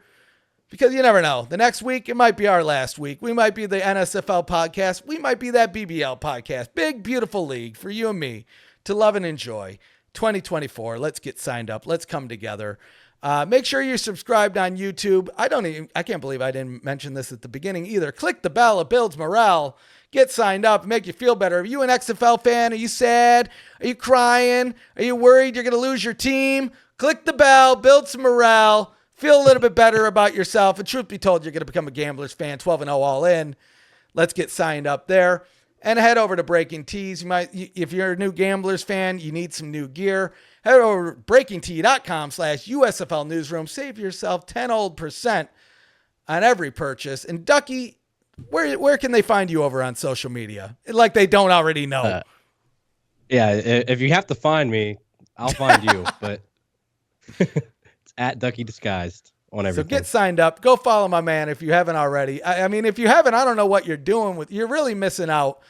because you never know. The next week, it might be our last week. We might be the NSFL Podcast. We might be that BBL Podcast. Big, beautiful league for you and me to love and enjoy. 2024. Let's get signed up. Let's come together. Make sure you're subscribed on YouTube. I can't believe I didn't mention this at the beginning either. Click the bell. It builds morale. Get signed up. Make you feel better. Are you an XFL fan? Are you sad? Are you crying? Are you worried you're going to lose your team? Click the bell. Build some morale. Feel a little bit better about yourself. And truth be told, you're going to become a Gamblers fan. 12-0 all in. Let's get signed up there. And head over to Breaking Tees. If you're a new Gamblers fan, you need some new gear. Head over to breakingtee.com/USFL newsroom. Save yourself 10% on every purchase. And Ducky, where can they find you over on social media? Like they don't already know. Yeah, if you have to find me, I'll find you. But it's at Ducky Disguised on everything. So get signed up. Go follow my man if you haven't already. I mean, if you haven't, I don't know what you're doing you're really missing out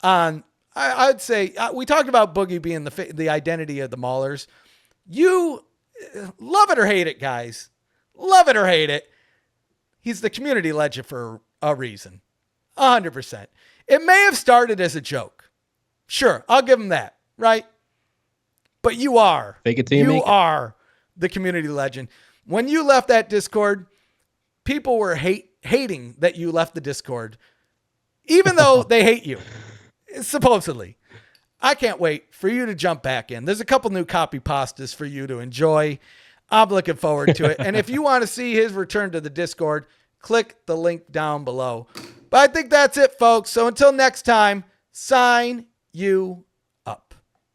on. I'd say we talked about Boogie being the identity of the Maulers. You love it or hate it, guys. Love it or hate it. He's the community legend for a reason. 100%. It may have started as a joke. Sure, I'll give him that, right? But you are. Fake it till you make it. are the community legend. When you left that Discord, people were hating that you left the Discord, even though they hate you, supposedly. I can't wait for you to jump back in. There's a couple new copy pastas for you to enjoy. I'm looking forward to it. And if you want to see his return to the Discord, click the link down below. But I think that's it, folks. So until next time, sign you